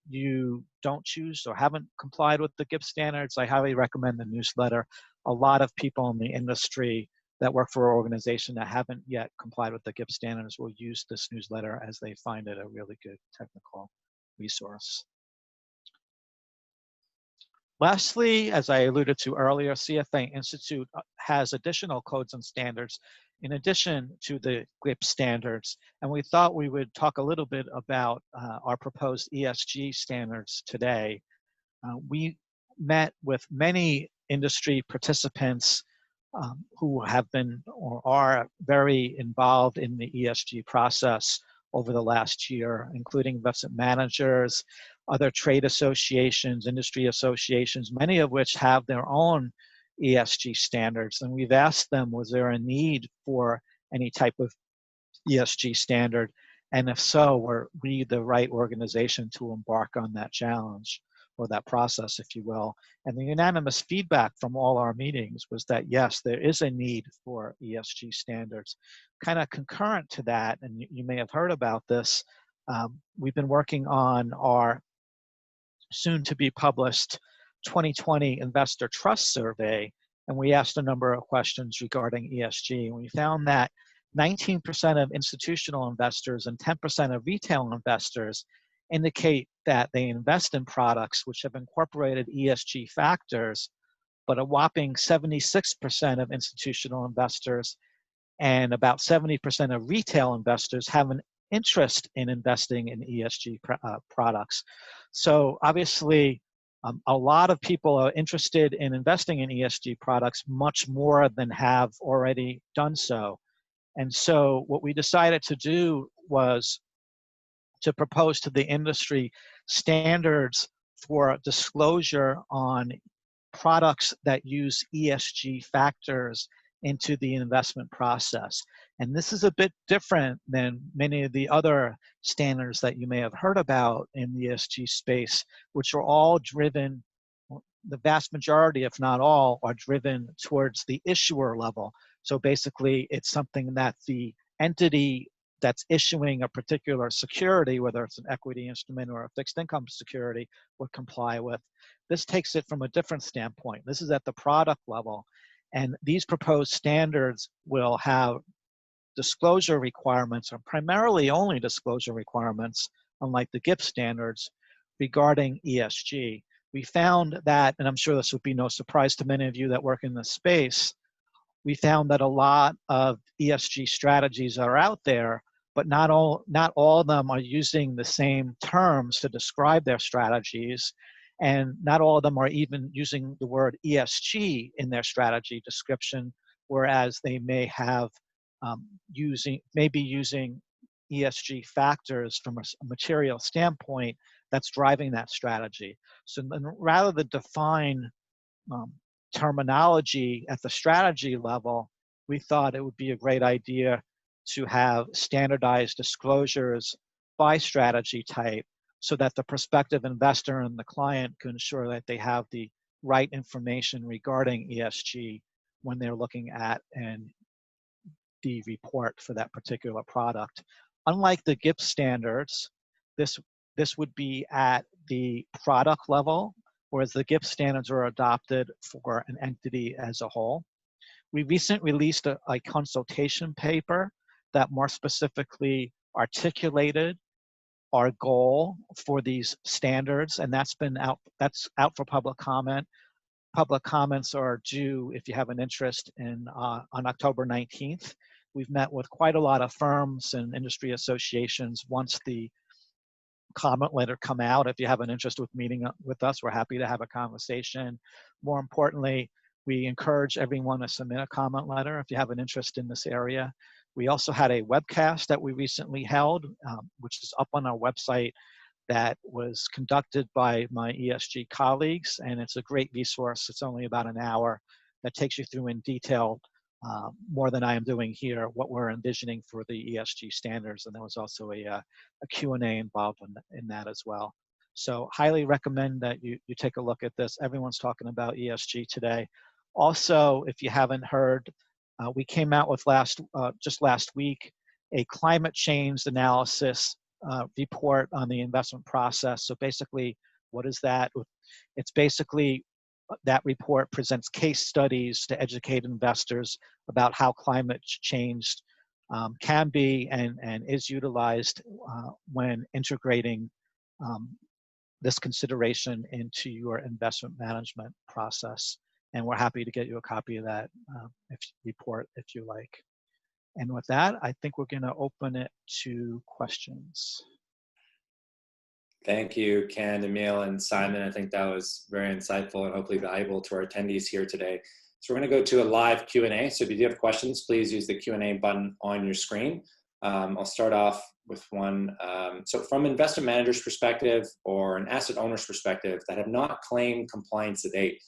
S2: you don't choose or haven't complied with the GIPS standards, I highly recommend the newsletter. A lot of people in the industry that work for an organization that haven't yet complied with the GIPS standards will use this newsletter as they find it a really good technical resource. Lastly, as I alluded to earlier, CFA Institute has additional codes and standards in addition to the GIPS standards. And we thought we would talk a little bit about our proposed ESG standards today. We met with many industry participants who have been or are very involved in the ESG process over the last year, including investment managers, other trade associations, industry associations, many of which have their own ESG standards. And we've asked them, was there a need for any type of ESG standard? And if so, were we the right organization to embark on that challenge or that process, if you will? And the unanimous feedback from all our meetings was that, yes, there is a need for ESG standards. Kind of concurrent to that, and you may have heard about this, we've been working on our soon to be published 2020 Investor Trust Survey, and we asked a number of questions regarding ESG. And we found that 19% of institutional investors and 10% of retail investors indicate that they invest in products which have incorporated ESG factors, but a whopping 76% of institutional investors and about 70% of retail investors have an interest in investing in ESG products. So obviously, a lot of people are interested in investing in ESG products much more than have already done so. And so what we decided to do was to propose to the industry standards for disclosure on products that use ESG factors into the investment process. And this is a bit different than many of the other standards that you may have heard about in the ESG space, which are all driven, the vast majority, if not all, are driven towards the issuer level. So basically, it's something that the entity that's issuing a particular security, whether it's an equity instrument or a fixed income security, would comply with. This takes it from a different standpoint. This is at the product level. And these proposed standards will have disclosure requirements, or primarily only disclosure requirements, unlike the GIPS standards, regarding ESG. We found that, and I'm sure this would be no surprise to many of you that work in this space, we found that a lot of ESG strategies are out there, but not all of them are using the same terms to describe their strategies, and not all of them are even using the word ESG in their strategy description, whereas they may have using ESG factors from a material standpoint that's driving that strategy. So rather than define terminology at the strategy level, we thought it would be a great idea to have standardized disclosures by strategy type so that the prospective investor and the client can ensure that they have the right information regarding ESG when they're looking at the report for that particular product. Unlike the GIPS standards, this would be at the product level, whereas the GIPS standards are adopted for an entity as a whole. We recently released a consultation paper that more specifically articulated our goal for these standards, and that's out for public comment. Public comments are due, if you have an interest, on October 19th. We've met with quite a lot of firms and industry associations. Once the comment letter come out, if you have an interest with meeting with us, we're happy to have a conversation. More importantly, we encourage everyone to submit a comment letter if you have an interest in this area. We also had a webcast that we recently held, which is up on our website, that was conducted by my ESG colleagues, and it's a great resource. It's only about an hour that takes you through in detail more than I am doing here, what we're envisioning for the ESG standards. And there was also a Q&A involved in that as well. So highly recommend that you take a look at this. Everyone's talking about ESG today. Also, if you haven't heard, we came out with just last week a climate change analysis report on the investment process. So basically, what is that? It's basically that report presents case studies to educate investors about how climate change can be and is utilized when integrating this consideration into your investment management process. And we're happy to get you a copy of that report if you like. And with that, I think we're going to open it to questions.
S1: Thank you, Ken, Emile, and Simon. I think that was very insightful and hopefully valuable to our attendees here today. So we're going to go to a live Q&A. So if you do have questions, please use the Q&A button on your screen. I'll start off with one. So from an investment manager's perspective or an asset owner's perspective that have not claimed compliance to date,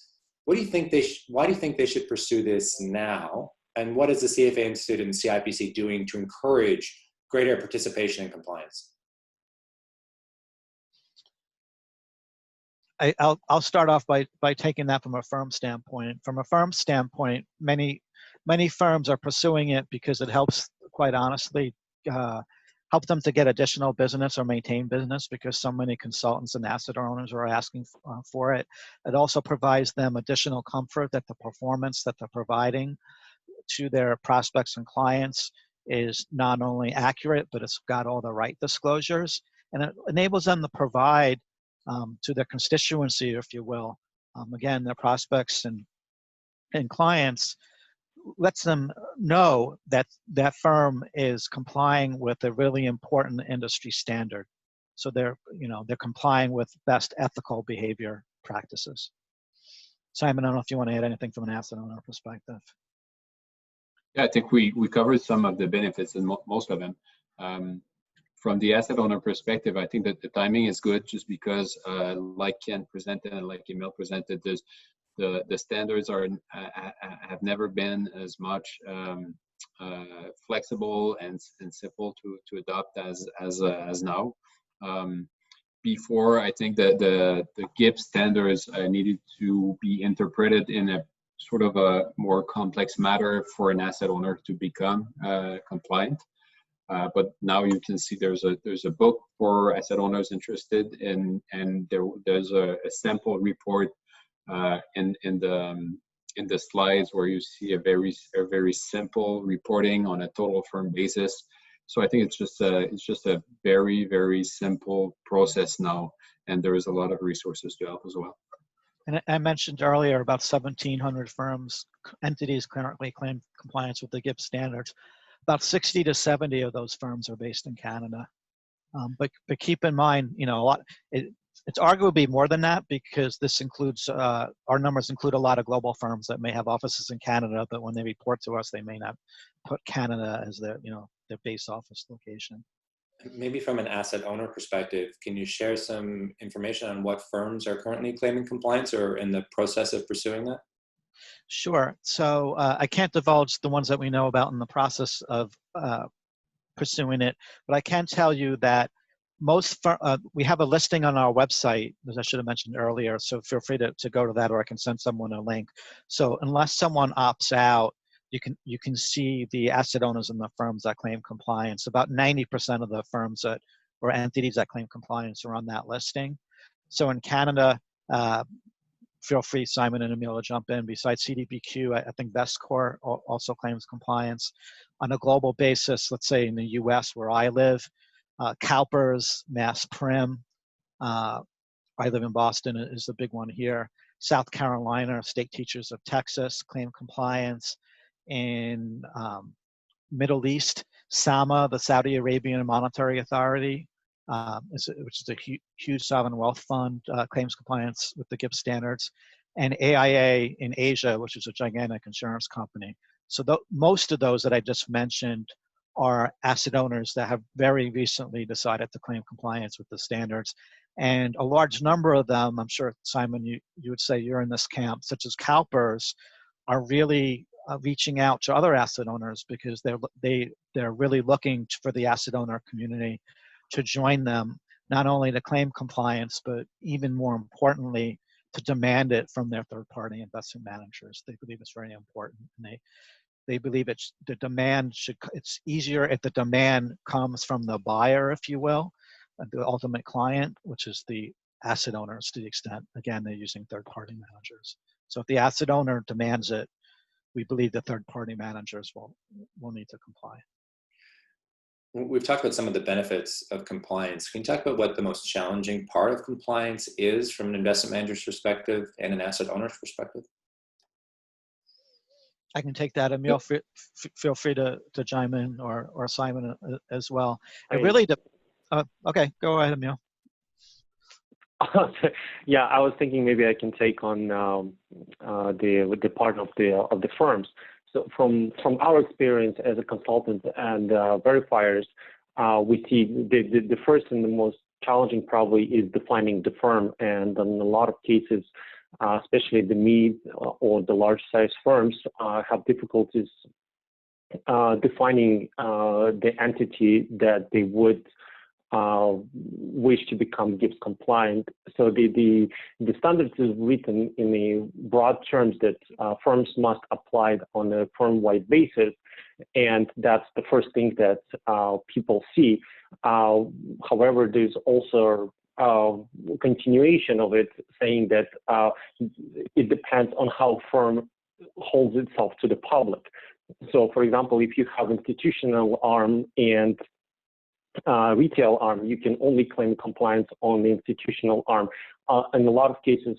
S1: why do you think they should pursue this now? And what is the CFA Institute and CIPC doing to encourage greater participation in compliance?
S2: I'll start off by taking that from a firm standpoint. From a firm standpoint, many firms are pursuing it because it helps, quite honestly, help them to get additional business or maintain business because so many consultants and asset owners are asking for it. It also provides them additional comfort that the performance that they're providing to their prospects and clients is not only accurate, but it's got all the right disclosures. And it enables them to provide to their constituency, if you will, again, their prospects and clients, lets them know that that firm is complying with a really important industry standard. So they're complying with best ethical behavior practices. Simon, I don't know if you want to add anything from an asset owner perspective.
S4: Yeah, I think we covered some of the benefits and most of them. From the asset owner perspective, I think that the timing is good just because, like Ken presented and like Emile presented, the standards have never been as much flexible and simple to adopt as now. Before, I think that the GIPS standards needed to be interpreted in a sort of a more complex matter for an asset owner to become compliant. But now you can see there's a book for asset owners interested in, and there's a sample report in the slides where you see a very simple reporting on a total firm basis. So I think it's just a very, very simple process now, and there is a lot of resources to help as well.
S2: And I mentioned earlier about 1,700 entities currently claim compliance with the GIPS standards. About 60 to 70 of those firms are based in Canada. But keep in mind, it's arguably more than that because this includes, our numbers include a lot of global firms that may have offices in Canada, but when they report to us, they may not put Canada as their base office location.
S1: Maybe from an asset owner perspective, can you share some information on what firms are currently claiming compliance or in the process of pursuing that?
S2: Sure. So I can't divulge the ones that we know about in the process of pursuing it, but I can tell you that we have a listing on our website, as I should have mentioned earlier, so feel free to go to that, or I can send someone a link. So unless someone opts out, you can see the asset owners and the firms that claim compliance. About 90% of the firms or entities that claim compliance are on that listing. So in Canada, feel free, Simon and Emile, to jump in. Besides CDPQ, I think Vestcor also claims compliance. On a global basis, let's say in the US where I live, CalPERS, Mass Prim, I live in Boston, is the big one here. South Carolina, State Teachers of Texas claim compliance. In Middle East, SAMA, the Saudi Arabian Monetary Authority, which is a huge sovereign wealth fund, claims compliance with the GIPS standards, and AIA in Asia, which is a gigantic insurance company. So most of those that I just mentioned are asset owners that have very recently decided to claim compliance with the standards. And a large number of them, I'm sure, Simon, you would say you're in this camp, such as CalPERS, are really reaching out to other asset owners, because they're really looking for the asset owner community to join them, not only to claim compliance, but even more importantly, to demand it from their third-party investment managers. They believe it's very important, and they believe it's easier if the demand comes from the buyer, if you will, the ultimate client, which is the asset owners, to the extent, again, they're using third-party managers. So if the asset owner demands it, we believe the third-party managers will need to comply.
S1: We've talked about some of the benefits of compliance. Can you talk about what the most challenging part of compliance is from an investment manager's perspective and an asset owner's perspective?
S2: I can take that. Emil, feel free to chime in, or Simon as well. It really, okay, go ahead, Emil.
S5: Yeah, I was thinking maybe I can take on the part of the firms. So from our experience as a consultant and verifiers, we see the first and the most challenging probably is defining the firm, and in a lot of cases, especially the mid or the large size firms, have difficulties defining the entity that they would wish to become GIPS compliant. So the standards is written in a broad terms that firms must apply it on a firm-wide basis, and that's the first thing that people see. However, there's also continuation of it, saying that it depends on how firm holds itself to the public. So, for example, if you have institutional arm and retail arm, you can only claim compliance on the institutional arm. In a lot of cases,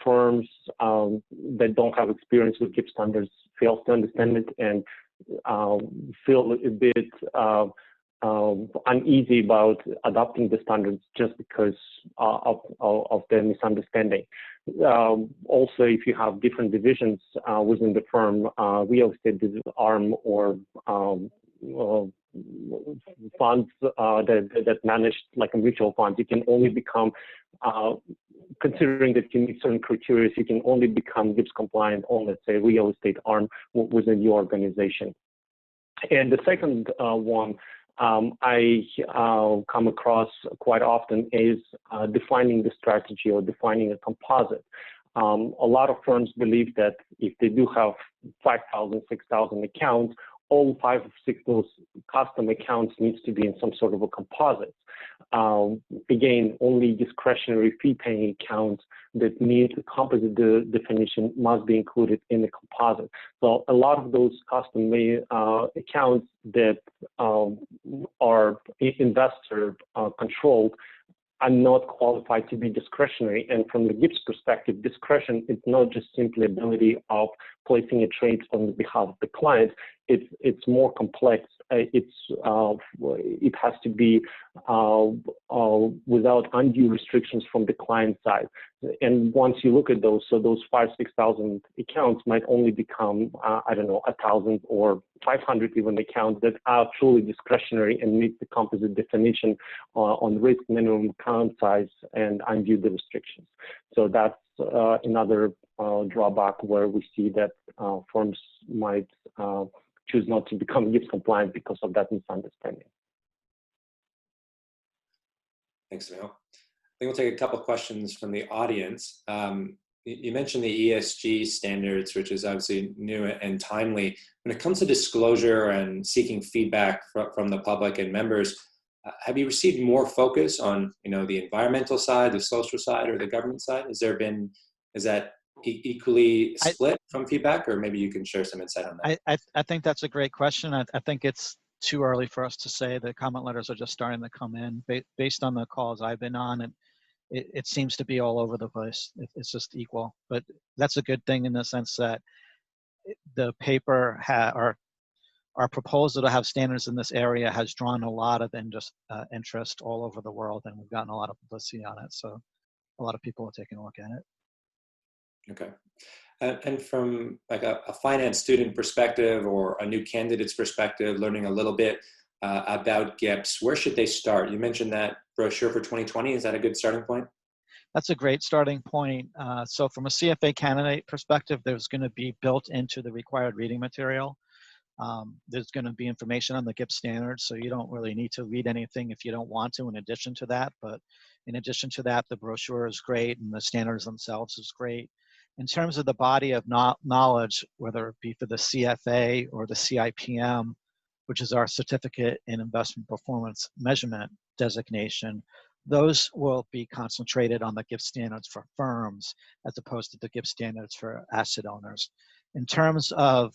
S5: firms that don't have experience with GIPS standards fail to understand it and feel a bit uneasy about adopting the standards just because of the misunderstanding. Also, if you have different divisions within the firm, real estate arm or funds that manage like a mutual fund, you can only become, considering that you meet certain criteria, you can only become GIPS compliant on, let's say, real estate arm within your organization. And the second one I come across quite often is defining the strategy or defining a composite. A lot of firms believe that if they do have 5,000, 6,000 accounts, all 5 or 6 of those custom accounts needs to be in some sort of a composite. Again, only discretionary fee-paying accounts that meet the composite definition must be included in the composite. So a lot of those custom-made accounts that are investor controlled are not qualified to be discretionary. And from the GIPS perspective, discretion is not just simply ability of placing a trade on behalf of the client. It's more complex. It has to be without undue restrictions from the client side. And once you look at those, so those 5,000, 6,000 accounts might only become, I don't know, 1,000 or 500 even accounts that are truly discretionary and meet the composite definition on risk, minimum account size, and undue the restrictions. So that's another drawback where we see that firms might choose not to become GIPS compliant because of that misunderstanding.
S1: Thanks, Emil. I think we'll take a couple of questions from the audience. You mentioned the ESG standards, which is obviously new and timely. When it comes to disclosure and seeking feedback from the public and members, have you received more focus on, the environmental side, the social side, or the government side? Is that equally split from feedback, or maybe you can share some insight on that?
S2: I think that's a great question. I think it's too early for us to say. The comment letters are just starting to come in. Based on the calls I've been on, it seems to be all over the place. It's just equal. But that's a good thing in the sense that the paper our proposal to have standards in this area has drawn a lot of interest all over the world, and we've gotten a lot of publicity on it. So a lot of people are taking a look at it.
S1: Okay. And from like a finance student perspective or a new candidate's perspective, learning a little bit about GIPS, where should they start? You mentioned that brochure for 2020. Is that a good starting point?
S2: That's a great starting point. So from a CFA candidate perspective, there's going to be built into the required reading material. There's going to be information on the GIPS standards, so you don't really need to read anything if you don't want to in addition to that. But in addition to that, the brochure is great and the standards themselves is great. In terms of the body of knowledge, whether it be for the CFA or the CIPM, which is our Certificate in Investment Performance Measurement designation, those will be concentrated on the GIPS standards for firms as opposed to the GIPS standards for asset owners. In terms of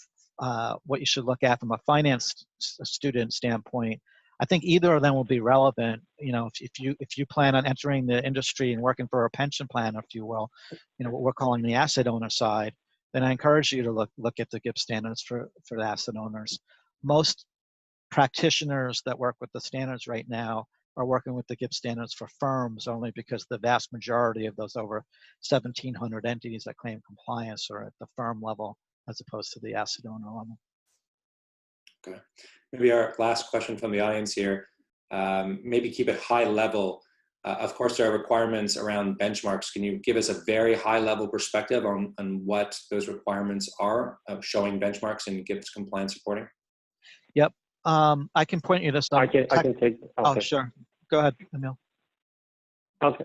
S2: what you should look at from a finance student standpoint, I think either of them will be relevant. You know, if you plan on entering the industry and working for a pension plan, if you will, you know, what we're calling the asset owner side, then I encourage you to look at the GIPS standards for the asset owners. Most practitioners that work with the standards right now are working with the GIPS standards for firms only because the vast majority of those over 1,700 entities that claim compliance are at the firm level as opposed to the asset owner level.
S1: Okay. Maybe our last question from the audience here, maybe keep it high level. Of course, there are requirements around benchmarks. Can you give us a very high level perspective on what those requirements are of showing benchmarks in GIPS compliance reporting?
S2: Yep. I can point you to some.
S5: I can take. Okay.
S2: Oh, sure. Go ahead, Emil.
S5: Okay.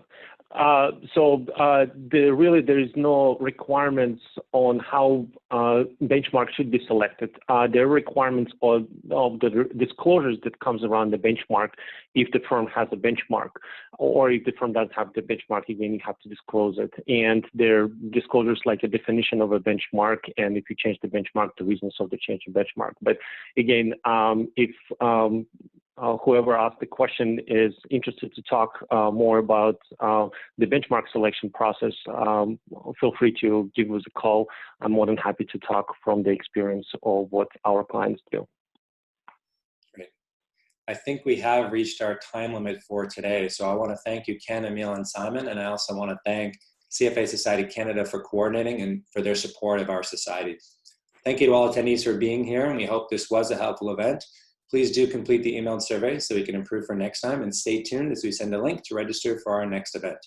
S5: There is no requirements on how benchmark should be selected. There are requirements of the disclosures that comes around the benchmark if the firm has a benchmark, or if the firm doesn't have the benchmark, again, you have to disclose it. And there are disclosures like a definition of a benchmark, and if you change the benchmark, the reasons of the change of benchmark. But again, if whoever asked the question is interested to talk more about the benchmark selection process, feel free to give us a call. I'm more than happy to talk from the experience of what our clients do.
S1: Great. I think we have reached our time limit for today. So I want to thank you, Ken, Emil, and Simon. And I also want to thank CFA Society Canada for coordinating and for their support of our society. Thank you to all attendees for being here, and we hope this was a helpful event. Please do complete the emailed survey so we can improve for next time, and stay tuned as we send a link to register for our next event.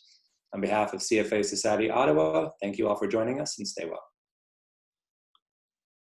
S1: On behalf of CFA Society Ottawa, thank you all for joining us, and stay well.